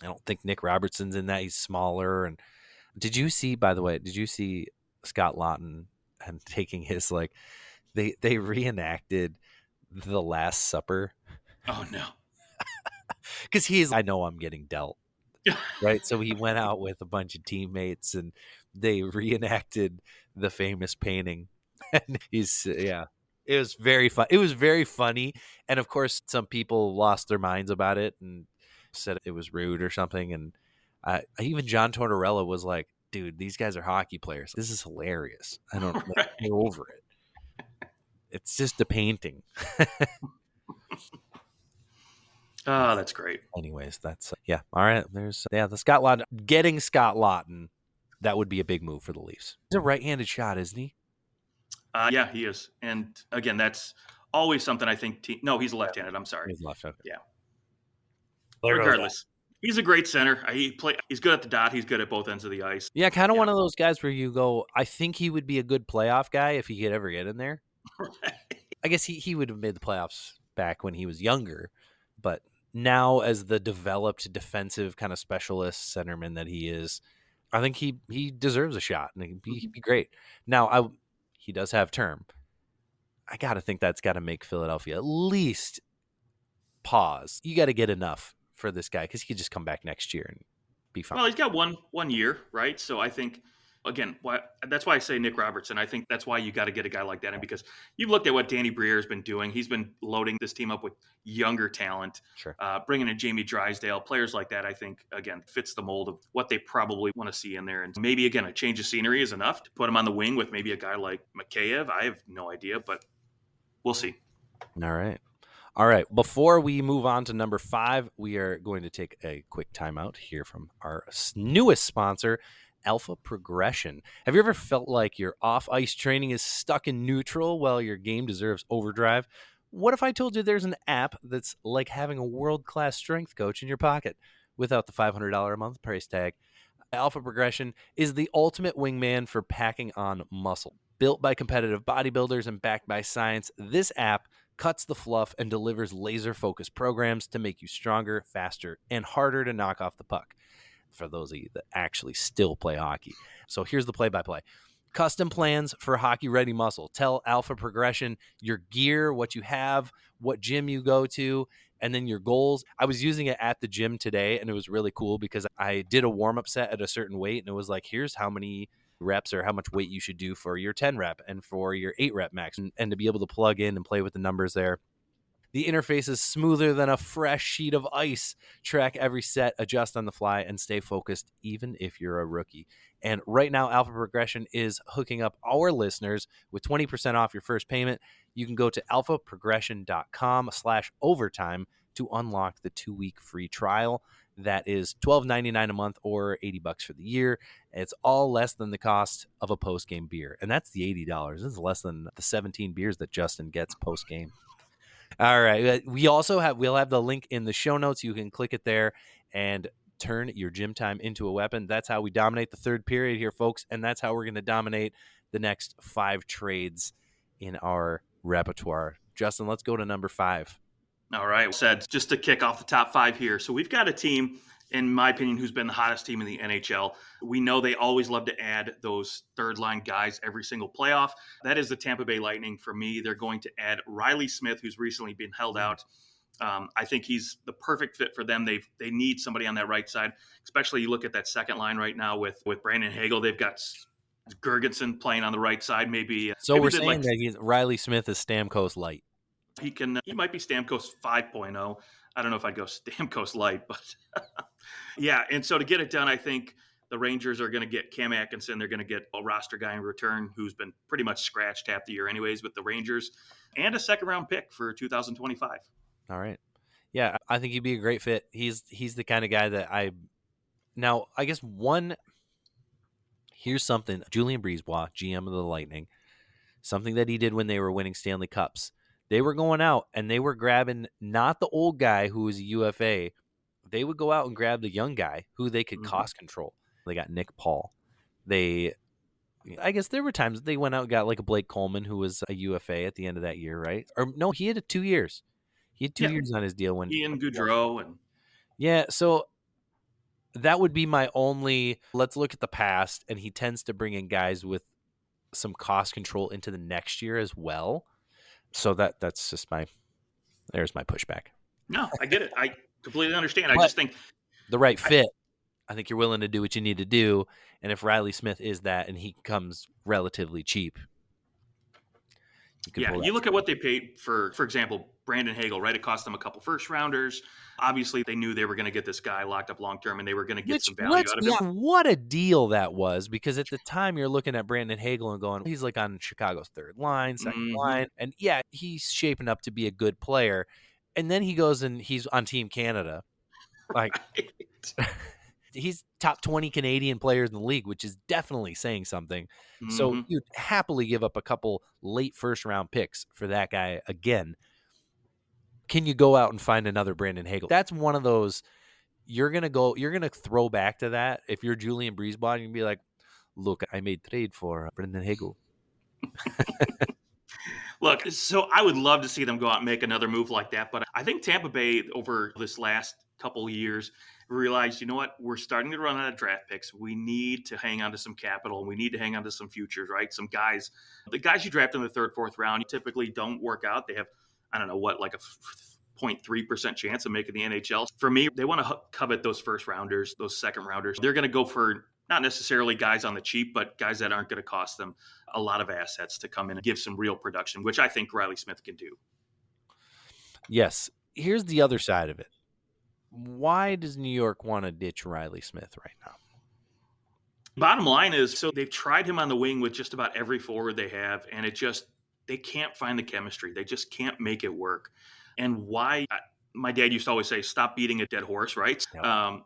I don't think Nick Robertson's in that. He's smaller. And did you see Scott Laughton and taking his, like, they reenacted The Last Supper? Oh, no. Because I know I'm getting dealt. Right? So he went out with a bunch of teammates and they reenacted the famous painting. And it was very fun. It was very funny. And of course, some people lost their minds about it and said it was rude or something. And even John Tortorella was like, dude, these guys are hockey players. This is hilarious. I don't get over it. It's just a painting. Oh, that's great. Anyways, that's all right. There's the Scott Laughton. Getting Scott Laughton, that would be a big move for the Leafs. He's a right-handed shot, isn't he? Yeah, he is. And again, that's always something I think. No, he's left-handed. I'm sorry. He's left. Okay. Yeah. Regardless, he's a great center. He's good at the dot. He's good at both ends of the ice. Yeah, kind of one of those guys where you go, I think he would be a good playoff guy if he could ever get in there. I guess he would have made the playoffs back when he was younger, but now as the developed defensive kind of specialist centerman that he is, I think he deserves a shot and he'd be great. Now he does have term, I got to think that's got to make Philadelphia at least pause. You got to get enough for this guy because he could just come back next year and be fine. Well, he's got one year, right? So I think again, that's why I say Nick Robertson. I think that's why you got to get a guy like that, and because you've looked at what Danny Briere's been doing, he's been loading this team up with younger talent, Sure. bringing in Jamie Drysdale, players like that. I think again fits the mold of what they probably want to see in there, and maybe again a change of scenery is enough to put him on the wing with maybe a guy like Mikheyev. I have no idea, but we'll see. All right. All right. Before we move on to number 5, we are going to take a quick timeout here from our newest sponsor, Alpha Progression. Have you ever felt like your off-ice training is stuck in neutral while your game deserves overdrive? What if I told you there's an app that's like having a world-class strength coach in your pocket without the $500 a month price tag? Alpha Progression is the ultimate wingman for packing on muscle. Built by competitive bodybuilders and backed by science, this app cuts the fluff and delivers laser-focused programs to make you stronger, faster, and harder to knock off the puck. For those of you that actually still play hockey. So here's the play-by-play. Custom plans for hockey-ready muscle. Tell Alpha Progression your gear, what you have, what gym you go to, and then your goals. I was using it at the gym today, and it was really cool because I did a warm-up set at a certain weight, and it was like, here's how many reps or how much weight you should do for your 10 rep and for your 8 rep max, and to be able to plug in and play with the numbers there. The interface is smoother than a fresh sheet of ice. Track every set, adjust on the fly, and stay focused even if you're a rookie. And right now, Alpha Progression is hooking up our listeners with 20% off your first payment. You can go to alphaprogression.com/overtime to unlock the 2-week free trial. That is $12.99 a month or $80 for the year. It's all less than the cost of a post-game beer. And that's the $80. This is less than the 17 beers that Justin gets post-game. All right. We'll have the link in the show notes. You can click it there and turn your gym time into a weapon. That's how we dominate the third period here, folks. And that's how we're going to dominate the next 5 trades in our repertoire. Justin, let's go to number 5. All right. Said just to kick off the top 5 here. So we've got a team, in my opinion, who's been the hottest team in the NHL. We know they always love to add those third line guys every single playoff. That is the Tampa Bay Lightning for me. They're going to add Riley Smith, who's recently been held out. I think he's the perfect fit for them. They need somebody on that right side, especially you look at that second line right now with Brandon Hagel. They've got Gergensen playing on the right side. Maybe we're saying that Riley Smith is Stamkos light. He might be Stamkos 5.0. I don't know if I'd go Stamkos light, but yeah. And so to get it done, I think the Rangers are going to get Cam Atkinson. They're going to get a roster guy in return who's been pretty much scratched half the year anyways with the Rangers, and a second-round pick for 2025. All right. Yeah, I think he'd be a great fit. He's the kind of guy that I guess here's something. Julien Brisebois, GM of the Lightning, something that he did when they were winning Stanley Cups. They were going out and they were grabbing not the old guy who was a UFA. They would go out and grab the young guy who they could cost control. They got Nick Paul. I guess there were times they went out and got like a Blake Coleman who was a UFA at the end of that year, right? Or no, he had 2 years. He had 2 years on his deal when Ian Goudreau and so that would be my only. Let's look at the past, and he tends to bring in guys with some cost control into the next year as well. So that's just there's my pushback. No, I get it. I completely understand. I just think the right fit. I think you're willing to do what you need to do, and if Riley Smith is that, and he comes relatively cheap, you look at what they paid for example, Brandon Hagel, right? It cost them a couple first rounders. Obviously, they knew they were going to get this guy locked up long term, and they were going to get some value out of him. What a deal that was, because at the time you're looking at Brandon Hagel and going, he's like on Chicago's third line, second line, and yeah, he's shaping up to be a good player. And then he goes and he's on Team Canada, like. Right. He's top 20 Canadian players in the league, which is definitely saying something. So you'd happily give up a couple late first-round picks for that guy again. Can you go out and find another Brandon Hagel? That's one of those you're going to throw back to that. If you're Julien Brisebois, you can be like, look, I made trade for Brandon Hagel. Look, so I would love to see them go out and make another move like that. But I think Tampa Bay over this last couple of years, realized, you know what, we're starting to run out of draft picks. We need to hang on to some capital. We need to hang on to some futures, right? Some guys, the guys you draft in the third, fourth round, typically don't work out. They have, I don't know what, like a 0.3% chance of making the NHL. For me, they want to covet those first rounders, those second rounders. They're going to go for not necessarily guys on the cheap, but guys that aren't going to cost them a lot of assets to come in and give some real production, which I think Riley Smith can do. Yes. Here's the other side of it. Why does New York want to ditch Riley Smith right now? Bottom line is, so they've tried him on the wing with just about every forward they have, and they can't find the chemistry. They just can't make it work. And why? My dad used to always say, stop beating a dead horse, right? Yep.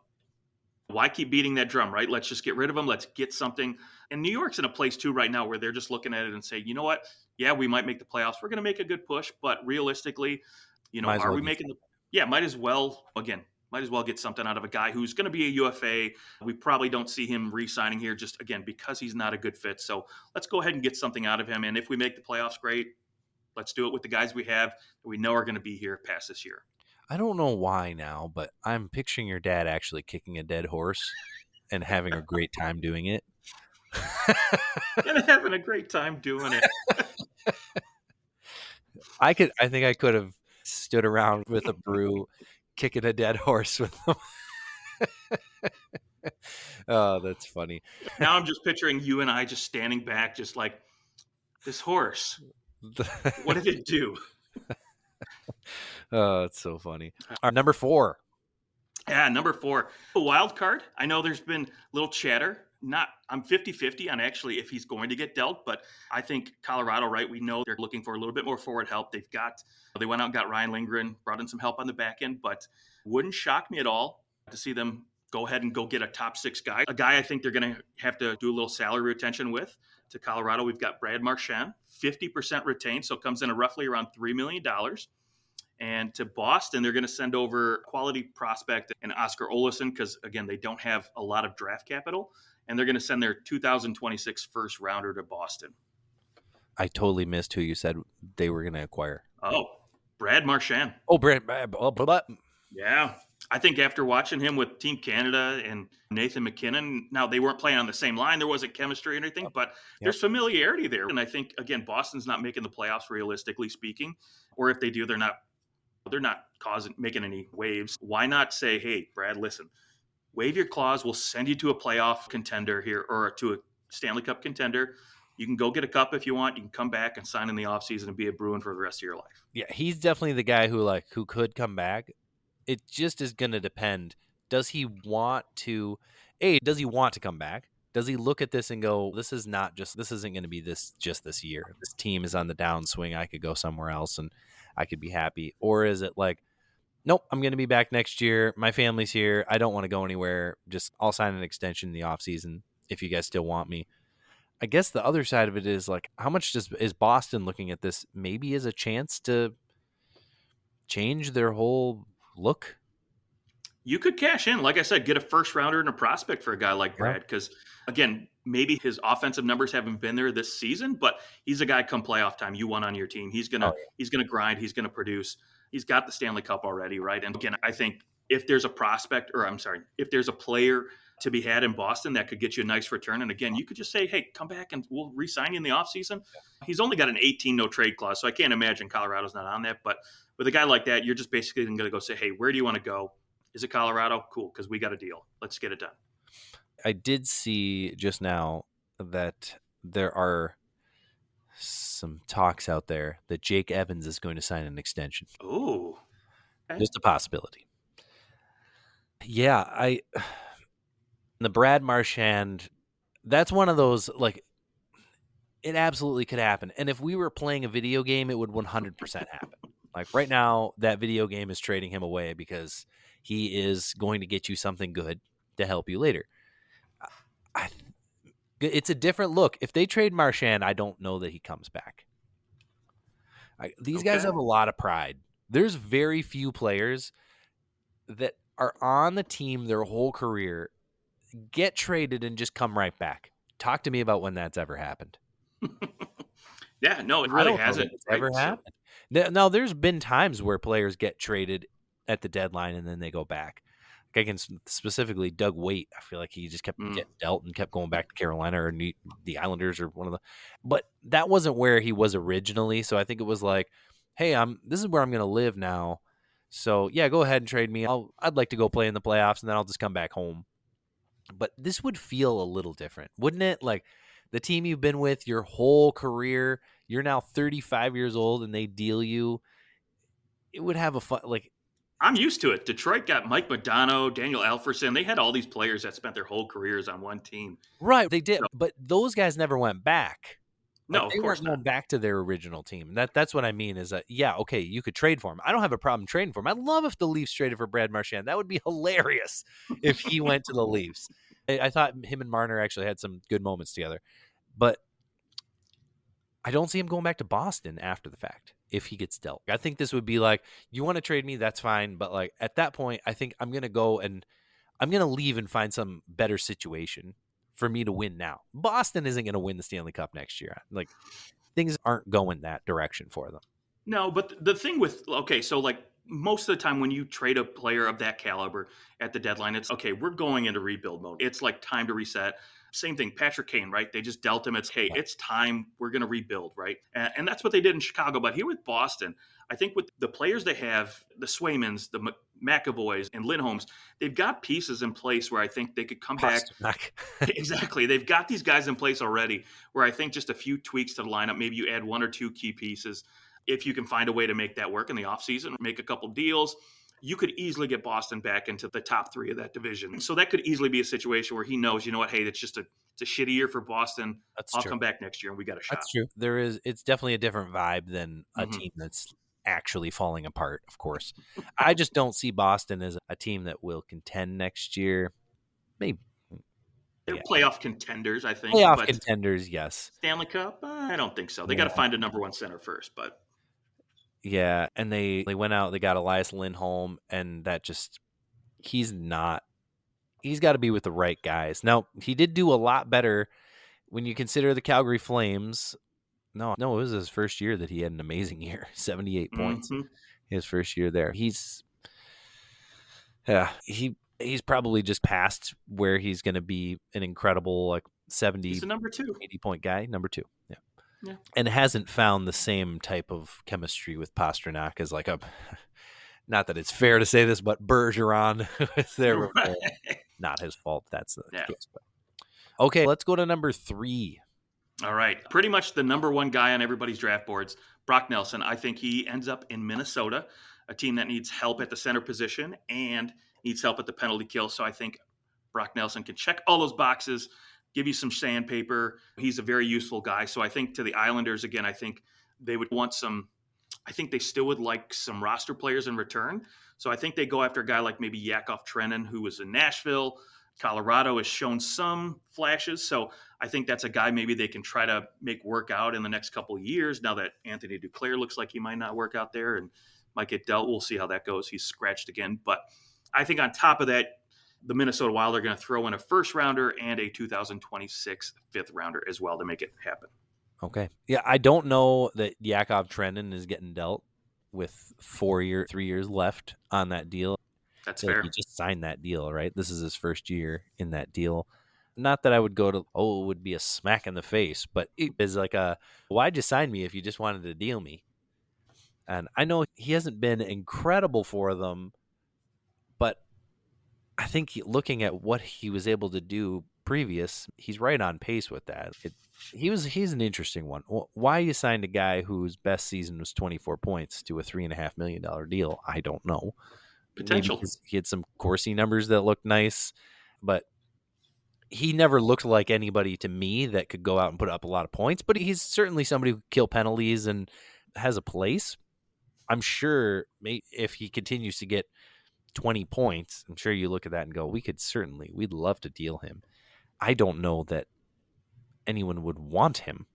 Why keep beating that drum, right? Let's just get rid of him. Let's get something. And New York's in a place too right now where they're just looking at it and say, you know what? Yeah, we might make the playoffs. We're going to make a good push, but realistically, are we making the? Yeah, might as well get something out of a guy who's going to be a UFA. We probably don't see him re-signing here just, again, because he's not a good fit. So let's go ahead and get something out of him. And if we make the playoffs, great. Let's do it with the guys we have that we know are going to be here past this year. I don't know why now, but I'm picturing your dad actually kicking a dead horse and having a great time doing it. And having a great time doing it. I think I could have stood around with a brew kicking a dead horse with them. Oh, that's funny. Now I'm just picturing you and I just standing back, just like, this horse, what did it do? Oh, it's so funny. Our number 4. Yeah, number 4, a wild card. I know there's been little chatter. I'm 50-50 on actually if he's going to get dealt, but I think Colorado, right? We know they're looking for a little bit more forward help. They went out and got Ryan Lindgren, brought in some help on the back end, but wouldn't shock me at all to see them go ahead and go get a top 6 guy. A guy I think they're going to have to do a little salary retention with. To Colorado, we've got Brad Marchand, 50% retained, so it comes in at roughly around $3 million. And to Boston, they're going to send over quality prospect and Oscar Olesen because, again, they don't have a lot of draft capital. And they're going to send their 2026 first rounder to Boston. I totally missed who you said they were going to acquire. Oh, Brad Marchand. Oh, Brad. Yeah. I think after watching him with Team Canada and Nathan McKinnon, now they weren't playing on the same line. There wasn't chemistry or anything, but there's familiarity there. And I think, again, Boston's not making the playoffs, realistically speaking. Or if they do, they're not making any waves. Why not say, hey, Brad, listen, waive your clause. We'll send you to a playoff contender here or to a Stanley Cup contender. You can go get a cup if you want. You can come back and sign in the offseason and be a Bruin for the rest of your life. Yeah, he's definitely the guy who could come back. It just is going to depend. Does he want to come back? Does he look at this and go, this isn't going to be this year. This team is on the downswing. I could go somewhere else and I could be happy. Or is it like, nope, I'm going to be back next year. My family's here. I don't want to go anywhere. Just I'll sign an extension in the offseason if you guys still want me. I guess the other side of it is like, how much is Boston looking at this maybe as a chance to change their whole look? You could cash in, like I said, get a first rounder and a prospect for a guy like Brad. Because again, maybe his offensive numbers haven't been there this season, but he's a guy come playoff time. You want on your team. He's gonna grind. He's gonna produce. He's got the Stanley Cup already, right? And again, I think if there's a player to be had in Boston that could get you a nice return, and again, you could just say, hey, come back and we'll re-sign you in the offseason. He's only got an 18 no trade clause, so I can't imagine Colorado's not on that. But with a guy like that, you're just basically going to go say, hey, where do you want to go? Is it Colorado? Cool, because we got a deal. Let's get it done. I did see just now that there are some talks out there that Jake Evans is going to sign an extension. Oh, okay. Just a possibility. Yeah, the Brad Marchand, that's one of those, like, it absolutely could happen. And if we were playing a video game, it would 100% happen. Like right now, that video game is trading him away because he is going to get you something good to help you later. It's a different look. If they trade Marchand, I don't know that he comes back. These guys have a lot of pride. There's very few players that are on the team their whole career, get traded, and just come right back. Talk to me about when that's ever happened. Yeah, no, it really hasn't. Ever happened. Now, there's been times where players get traded at the deadline and then they go back. again, specifically Doug Waite. I feel like he just kept getting dealt and kept going back to Carolina or the Islanders or one of the. But that wasn't where he was originally. So I think it was like, hey, this is where I'm going to live now. So yeah, go ahead and trade me. I'd like to go play in the playoffs, and then I'll just come back home. But this would feel a little different, wouldn't it? Like the team you've been with your whole career, you're now 35 years old, and they deal you. It would have a fun like. I'm used to it. Detroit got Mike Modano, Daniel Alfredsson. They had all these players that spent their whole careers on one team. Right, they did, So, but those guys never went back. Like no, of they course weren't not. going back to their original team. That's what I mean is that yeah, okay, you could trade for him. I don't have a problem trading for him. I'd love if the Leafs traded for Brad Marchand. That would be hilarious if he went to the Leafs. I thought him and Marner actually had some good moments together, but I don't see him going back to Boston after the fact if he gets dealt. I think this would be like, you want to trade me, that's fine, but like at that point, I think I'm gonna go and I'm gonna leave and find some better situation for me to win now. Boston isn't gonna win the Stanley Cup next year. Like things aren't going that direction for them. No, but the thing with so like most of the time when you trade a player of that caliber at the deadline, it's okay, we're going into rebuild mode. It's like time to reset. Same thing, Patrick Kane, right? They just dealt him. It's hey, it's time. We're going to rebuild, right? And that's what they did in Chicago. But here with Boston, I think with the players they have, the Swaymans, the McAvoys, and Lindholms, they've got pieces in place where I think they could come back. Exactly. They've got these guys in place already where I think just a few tweaks to the lineup, maybe you add one or two key pieces. If you can find a way to make that work in the offseason, make a couple deals, you could easily get Boston back into the top three of that division. So that could easily be a situation where he knows, you know what, hey, it's a shitty year for Boston. I'll come back next year and we got a shot. That's true. It's definitely a different vibe than a team that's actually falling apart, of course. I just don't see Boston as a team that will contend next year. Maybe. They're playoff contenders, I think. Playoff contenders, yes. Stanley Cup? I don't think so. They got to find a number one center first, but. Yeah, and they went out, they got Elias Lindholm, and that just, he's got to be with the right guys. Now, he did do a lot better when you consider the Calgary Flames. No, it was his first year that he had an amazing year, 78 points. His first year there. He's probably just past where he's going to be an incredible like 70 he's a number 2 80 point guy, number 2. Yeah. And hasn't found the same type of chemistry with Pastrnak as like not that it's fair to say this, but Bergeron is there. Right. Not his fault. That's the case. But. Okay, let's go to number 3. All right. Pretty much the number one guy on everybody's draft boards, Brock Nelson. I think he ends up in Minnesota, a team that needs help at the center position and needs help at the penalty kill. So I think Brock Nelson can check all those boxes, give you some sandpaper. He's a very useful guy. So I think to the Islanders, again, I think they would want I think they still would like some roster players in return. So I think they go after a guy like maybe Yakov Trenin, who was in Nashville. Colorado has shown some flashes. So I think that's a guy maybe they can try to make work out in the next couple of years. Now that Anthony Duclair looks like he might not work out there and might get dealt. We'll see how that goes. He's scratched again. But I think on top of that, the Minnesota Wild are going to throw in a first rounder and a 2026 fifth rounder as well to make it happen. Okay. Yeah, I don't know that Yakov Trenin is getting dealt with 3 years left on that deal. That's fair. He just signed that deal, right? This is his first year in that deal. Not that I would go to, it would be a smack in the face, but it is like why'd you sign me if you just wanted to deal me? And I know he hasn't been incredible for them, but I think looking at what he was able to do previous, he's right on pace with that. He's an interesting one. Why you signed a guy whose best season was 24 points to a $3.5 million deal, I don't know. Potential. He had some Corsi numbers that looked nice, but he never looked like anybody to me that could go out and put up a lot of points. But he's certainly somebody who can kill penalties and has a place. I'm sure if he continues to get 20 points, I'm sure you look at that and go, we'd love to deal him. I don't know that anyone would want him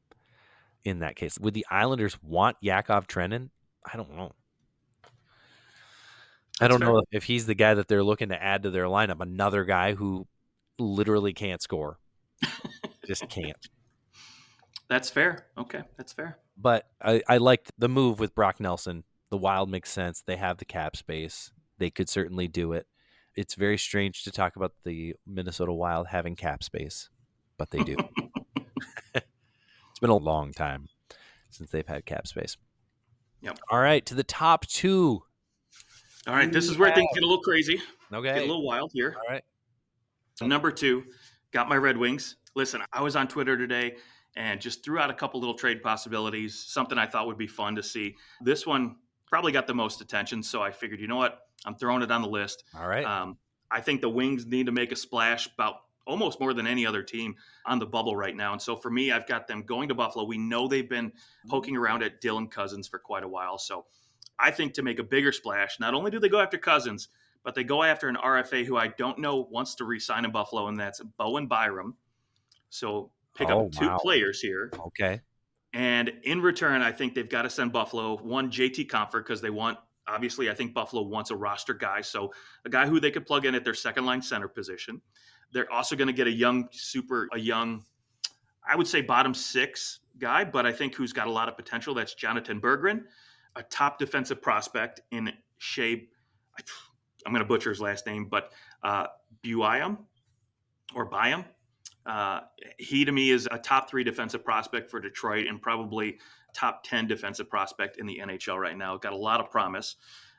in that case. Would the Islanders want Yakov Trenin? I don't know. I don't know if he's the guy that they're looking to add to their lineup, another guy who literally can't score. Just can't. That's fair. Okay, that's fair. But I liked the move with Brock Nelson. The Wild makes sense. They have the cap space. They could certainly do it. It's very strange to talk about the Minnesota Wild having cap space, but they do. It's been a long time since they've had cap space. Yep. All right, to the top two. All right, this is where things get a little crazy. Okay. Get a little wild here. All right. Number 2, got my Red Wings. Listen, I was on Twitter today and just threw out a couple little trade possibilities, something I thought would be fun to see. This one probably got the most attention, so I figured, you know what? I'm throwing it on the list. All right. I think the Wings need to make a splash about almost more than any other team on the bubble right now. And so for me, I've got them going to Buffalo. We know they've been poking around at Dylan Cousins for quite a while. So I think to make a bigger splash, not only do they go after Cousins, but they go after an RFA who I don't know wants to re-sign in Buffalo, and that's Bowen Byram. So pick up 2 players here. Okay. And in return, I think they've got to send Buffalo one JT Comfort because they want, obviously, I think Buffalo wants a roster guy. So a guy who they could plug in at their second line center position. They're also going to get a young, I would say bottom 6 guy, but I think who's got a lot of potential. That's Jonathan Berggren, a top defensive prospect in Shea. I'm going to butcher his last name, but Byam. He, to me, is a top 3 defensive prospect for Detroit and probably top 10 defensive prospect in the NHL right now. Got a lot of promise.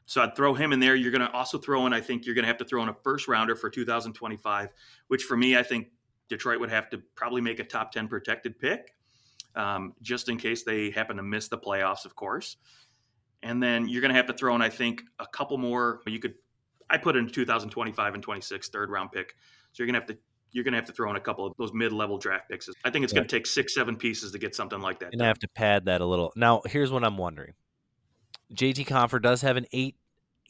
So I'd throw him in there. You're going to also throw in, I think you're going to have to throw in a first rounder for 2025, which for me, I think Detroit would have to probably make a top 10 protected pick, just in case they happen to miss the playoffs, of course. And then you're going to have to throw in, I think, a couple more. I put in 2025 and 26 third round pick. So you're going to have to throw in a couple of those mid-level draft picks. I think it's going to take 6-7 pieces to get something like that. And I have to pad that a little. Now, here's what I'm wondering. JT Compher does have an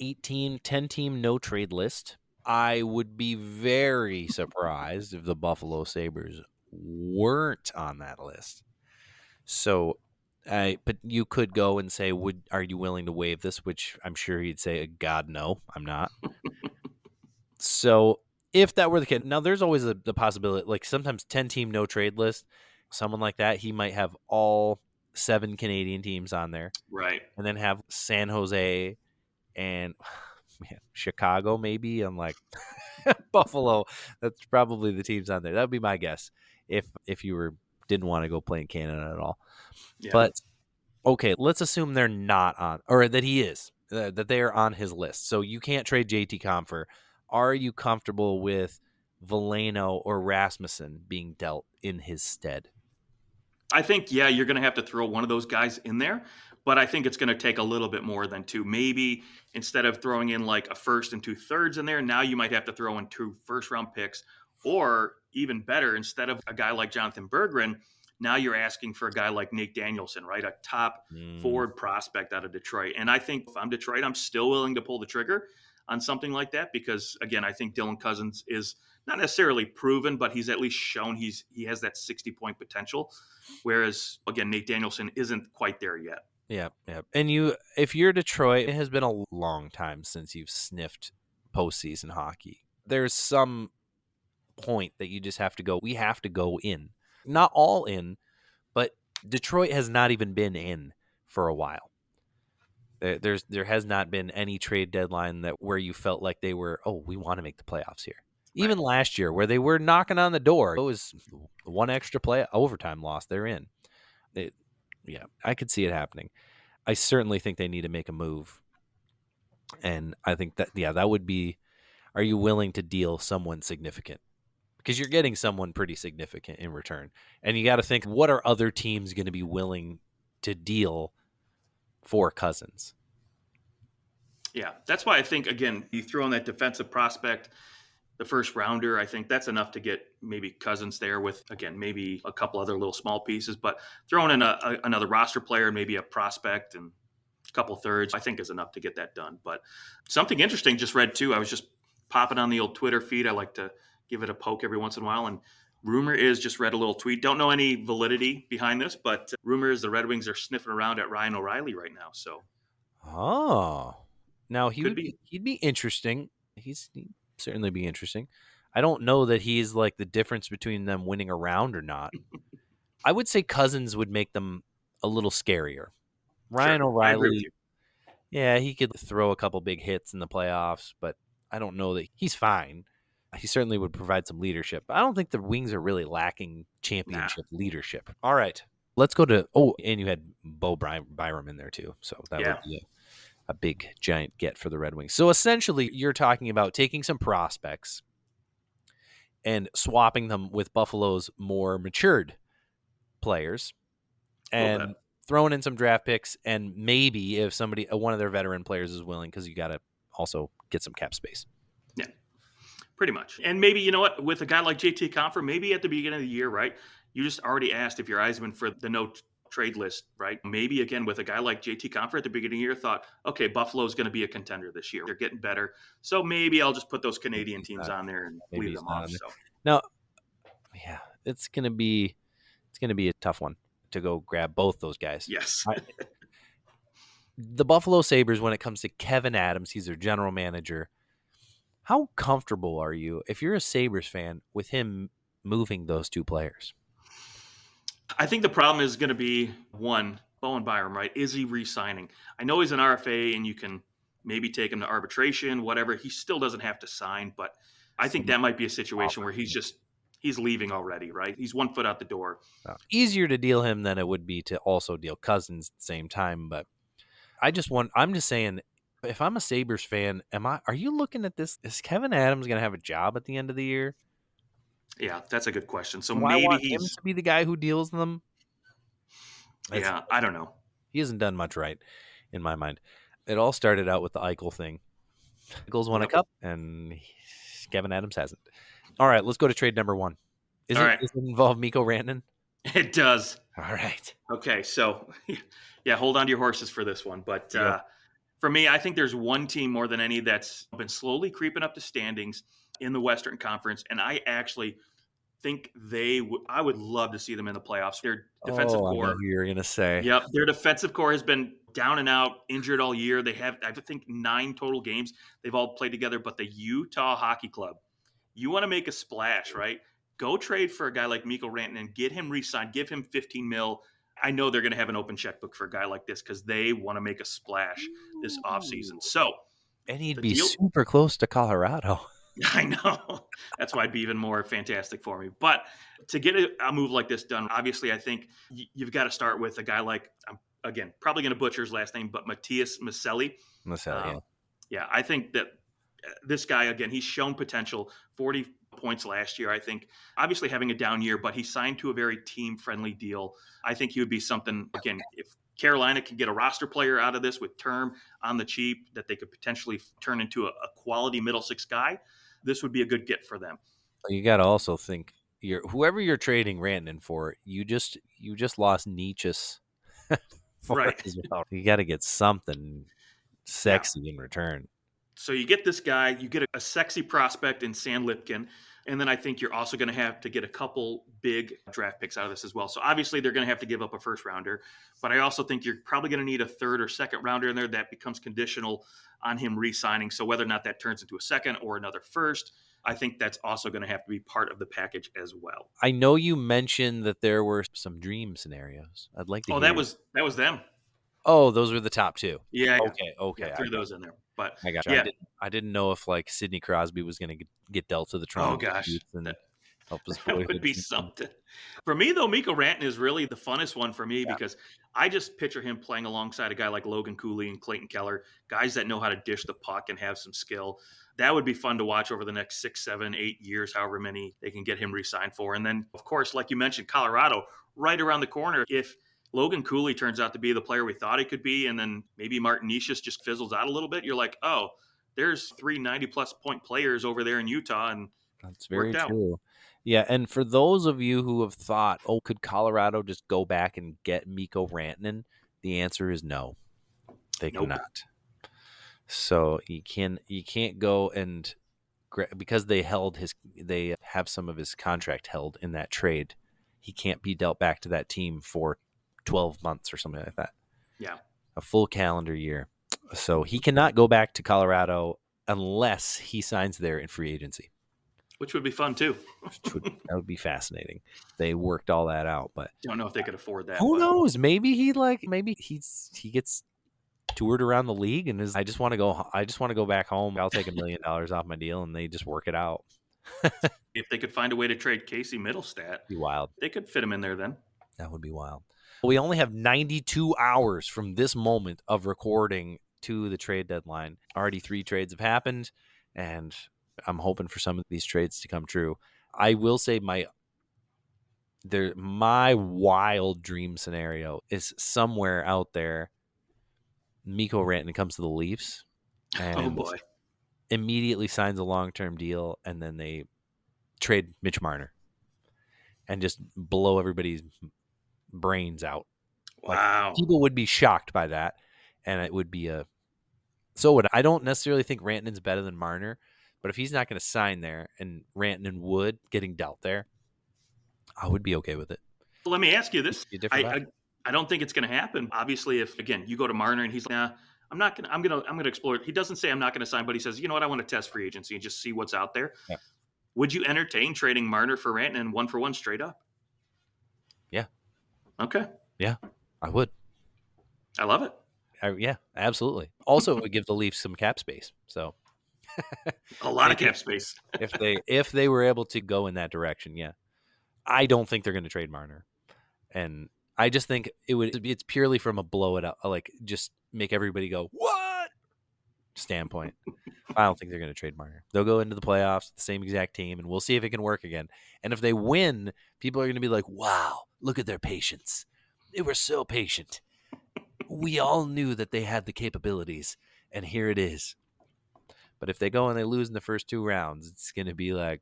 10-team no-trade list. I would be very surprised if the Buffalo Sabres weren't on that list. So, but you could go and say, are you willing to waive this? Which I'm sure he'd say, God, no, I'm not. So if that were the case, now there's always the possibility, like sometimes 10-team no-trade list, someone like that, he might have all 7 Canadian teams on there. Right. And then have San Jose and Chicago maybe. I'm like, Buffalo, that's probably the teams on there. That would be my guess if you didn't want to go play in Canada at all. Yeah. But, okay, let's assume they're not on, or that he is, that they are on his list. So you can't trade JT Compher. Are you comfortable with Veleno or Rasmussen being dealt in his stead? I think, yeah, you're going to have to throw one of those guys in there, but I think it's going to take a little bit more than 2. Maybe instead of throwing in like a first and 2 thirds in there, now you might have to throw in 2 first-round picks, or even better, instead of a guy like Jonathan Berggren, now you're asking for a guy like Nate Danielson, right? A top forward prospect out of Detroit. And I think if I'm Detroit, I'm still willing to pull the trigger on something like that because, again, I think Dylan Cousins is not necessarily proven, but he's at least shown he has that 60-point potential. Whereas, again, Nate Danielson isn't quite there yet. Yeah. And if you're Detroit, it has been a long time since you've sniffed postseason hockey. There's some point that you just have to go, we have to go in. Not all in, but Detroit has not even been in for a while. There has not been any trade deadline where you felt like they were, we want to make the playoffs here. Right. Even last year where they were knocking on the door, it was one extra overtime loss, they're in. I could see it happening. I certainly think they need to make a move. And I think that would be, are you willing to deal someone significant? Because you're getting someone pretty significant in return. And you got to think, what are other teams going to be willing to deal for Cousins? Yeah, that's why I think, again, you throw in that defensive prospect, the first rounder, I think that's enough to get maybe Cousins there with, again, maybe a couple other little small pieces. But throwing in another roster player, maybe a prospect and a couple thirds, I think is enough to get that done. But something interesting just read, too. I was just popping on the old Twitter feed. I like to give it a poke every once in a while. And rumor is, just read a little tweet. Don't know any validity behind this, but rumor is the Red Wings are sniffing around at Ryan O'Reilly right now. So, now he'd be interesting. He'd certainly be interesting. I don't know that he's like the difference between them winning a round or not. I would say Cousins would make them a little scarier. Ryan O'Reilly, yeah, he could throw a couple big hits in the playoffs, but I don't know that he's fine. He certainly would provide some leadership. But I don't think the Wings are really lacking championship leadership. All right. Let's go to, and you had Bo Byram in there too. So that would be a big, giant get for the Red Wings. So essentially, you're talking about taking some prospects and swapping them with Buffalo's more matured players and throwing in some draft picks. And maybe if one of their veteran players is willing, because you got to also get some cap space. Yeah. Pretty much. And maybe, you know what, with a guy like JT Compher, maybe at the beginning of the year, right, you just already asked if your Eisman for the no trade list, right? Maybe, again, with a guy like JT Compher at the beginning of the year, thought, okay, Buffalo's going to be a contender this year. They're getting better. So maybe I'll just put those Canadian teams on there and leave them off. So now, yeah, it's going to be a tough one to go grab both those guys. Yes. The Buffalo Sabres, when it comes to Kevin Adams, he's their general manager. How comfortable are you, if you're a Sabres fan, with him moving those two players? I think the problem is going to be, one, Bowen Byram, right? Is he re-signing? I know he's an RFA and you can maybe take him to arbitration, whatever. He still doesn't have to sign, but I think that might be a situation where he's leaving already, right? He's 1 foot out the door. Easier to deal him than it would be to also deal Cousins at the same time, but I'm just saying, if I'm a Sabres fan, are you looking at this? Is Kevin Adams going to have a job at the end of the year? Yeah, that's a good question. So maybe maybe want him to be the guy who deals them. I don't know. He hasn't done much right, in my mind. It all started out with the Eichel thing. Eichel's won a cup, and Kevin Adams hasn't. All right, let's go to trade number 1. Does it involve Mikko Rantanen? It does. All right. Okay, so hold on to your horses for this one. But for me, I think there's one team more than any that's been slowly creeping up the standings in the Western Conference, and I actually think I would love to see them in the playoffs. Their defensive core. I know who you're going to say. Yep, their defensive core has been down and out, injured all year. They have, I think, 9 total games they've all played together. But the Utah Hockey Club, you want to make a splash, right? Go trade for a guy like Mikko Rantanen, get him re-signed, give him $15 million. I know they're going to have an open checkbook for a guy like this because they want to make a splash this offseason. So, and he'd be super close to Colorado. I know. That's why it'd be even more fantastic for me. But to get a move like this done, obviously, I think you've got to start with a guy like, again, probably going to butcher his last name, but Matthias Maselli. Yeah, I think that this guy, again, he's shown potential, 40 points last year. I think obviously having a down year, but he signed to a very team-friendly deal. I think he would be something, again, if Carolina can get a roster player out of this with term on the cheap that they could potentially turn into a quality middle six guy, this would be a good get for them. You got to also think whoever you're trading Rantanen for, you just lost Nyquist. Right. You got to get something sexy in return. So you get this guy, you get a sexy prospect in Sam Lipkin, and then I think you're also going to have to get a couple big draft picks out of this as well. So obviously they're going to have to give up a first rounder, but I also think you're probably going to need a third or second rounder in there that becomes conditional on him re-signing. So whether or not that turns into a second or another first, I think that's also going to have to be part of the package as well. I know you mentioned that there were some dream scenarios. I'd like to hear that was them. Oh, those were the top 2. Yeah. Okay. Yeah, threw those in there. But I got you. Yeah. I didn't know if like Sidney Crosby was going to get dealt to the Toronto. Oh gosh, and help us. That would be something. For me though, Mikko Rantanen is really the funnest one for me because I just picture him playing alongside a guy like Logan Cooley and Clayton Keller, guys that know how to dish the puck and have some skill. That would be fun to watch over the next 6, 7, 8 years, however many they can get him re-signed for. And then, of course, like you mentioned, Colorado right around the corner. If Logan Cooley turns out to be the player we thought he could be, and then maybe Martin Nyquist just fizzles out a little bit, you're like, oh, there's 3 90-plus point players over there in Utah, and that's very true. Yeah, and for those of you who have thought, could Colorado just go back and get Mikko Rantanen? The answer is no. They cannot. So you can't go and because they have some of his contract held in that trade. He can't be dealt back to that team for 12 months or something like that. Yeah. A full calendar year. So he cannot go back to Colorado unless he signs there in free agency. Which would be fun too. That would be fascinating. They worked all that out, but don't know if they could afford that. Who knows? Maybe he gets toured around the league and I just want to go back home. I'll take $1 million off my deal, and they just work it out. If they could find a way to trade Casey Middlestat, Be wild. they could fit him in there then. That would be wild. We only have 92 hours from this moment of recording to the trade deadline. Already 3 trades have happened, and I'm hoping for some of these trades to come true. I will say my wild dream scenario is somewhere out there. Mikko Rantanen comes to the Leafs and immediately signs a long-term deal, and then they trade Mitch Marner and just blow everybody's brains out. Wow. Like, people would be shocked by that, and it would be I don't necessarily think Rantanen's better than Marner, but if he's not going to sign there and Rantanen would getting dealt there, I would be okay with it. Well, let me ask you this. I don't think it's going to happen. Obviously, if again you go to Marner and he's like, nah, I'm going to explore it. He doesn't say I'm not going to sign, but he says, you know what, I want to test free agency and just see what's out there. Yeah. Would you entertain trading Marner for Rantanen 1-for-1 straight up? Yeah. Okay. Yeah, I would. I love it. Yeah, absolutely. Also, it would give the Leafs some cap space. So a lot of cap space. if they were able to go in that direction, yeah. I don't think they're going to trade Marner, and I just think it's purely from a blow it up, like just make everybody go what standpoint. I don't think they're going to trade Marner. They'll go into the playoffs, the same exact team, and we'll see if it can work again. And if they win, people are going to be like, wow, look at their patience. They were so patient. We all knew that they had the capabilities, and here it is. But if they go and they lose in the first 2 rounds, it's going to be like,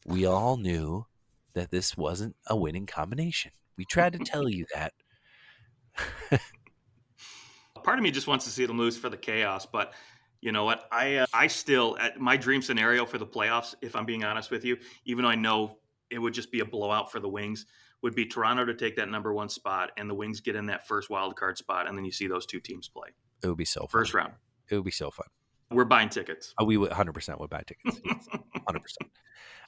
we all knew that this wasn't a winning combination. We tried to tell you that. Part of me just wants to see them lose for the chaos, but you know what? I still, at my dream scenario for the playoffs, if I'm being honest with you, even though I know it would just be a blowout for the Wings, would be Toronto to take that number 1 spot and the Wings get in that first wild card spot, and then you see those 2 teams play. It would be so fun. First round. It would be so fun. We're buying tickets. We would 100% would buy tickets. Yes, 100%.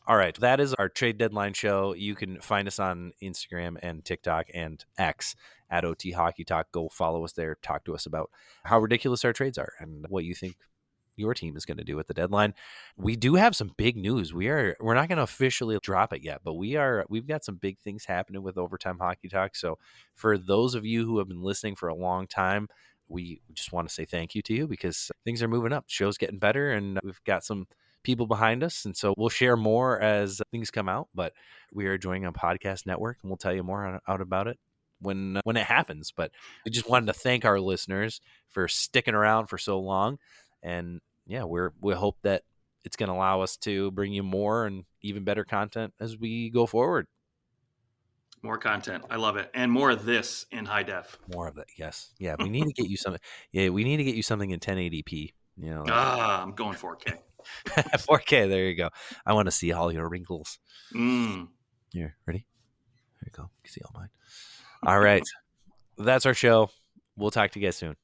All right, that is our trade deadline show. You can find us on Instagram and TikTok and X at OT Hockey Talk. Go follow us there. Talk to us about how ridiculous our trades are and what you think your team is going to do at the deadline. We do have some big news. We're not going to officially drop it yet, but we've got some big things happening with Overtime Hockey Talk. So for those of you who have been listening for a long time, we just want to say thank you to you because things are moving up. The show's getting better, and we've got some people behind us, and so we'll share more as things come out. But we are joining a podcast network, and we'll tell you more out about it when it happens. But we just wanted to thank our listeners for sticking around for so long, and yeah, we hope that it's going to allow us to bring you more and even better content as we go forward. More content. I love it. And more of this in high def. More of it. Yes. Yeah. We need to get you something. Yeah. We need to get you something in 1080p. You know, I'm going 4K. 4K. There you go. I want to see all your wrinkles. Here, ready? There you go. You can see all mine. All right. That's our show. We'll talk to you guys soon.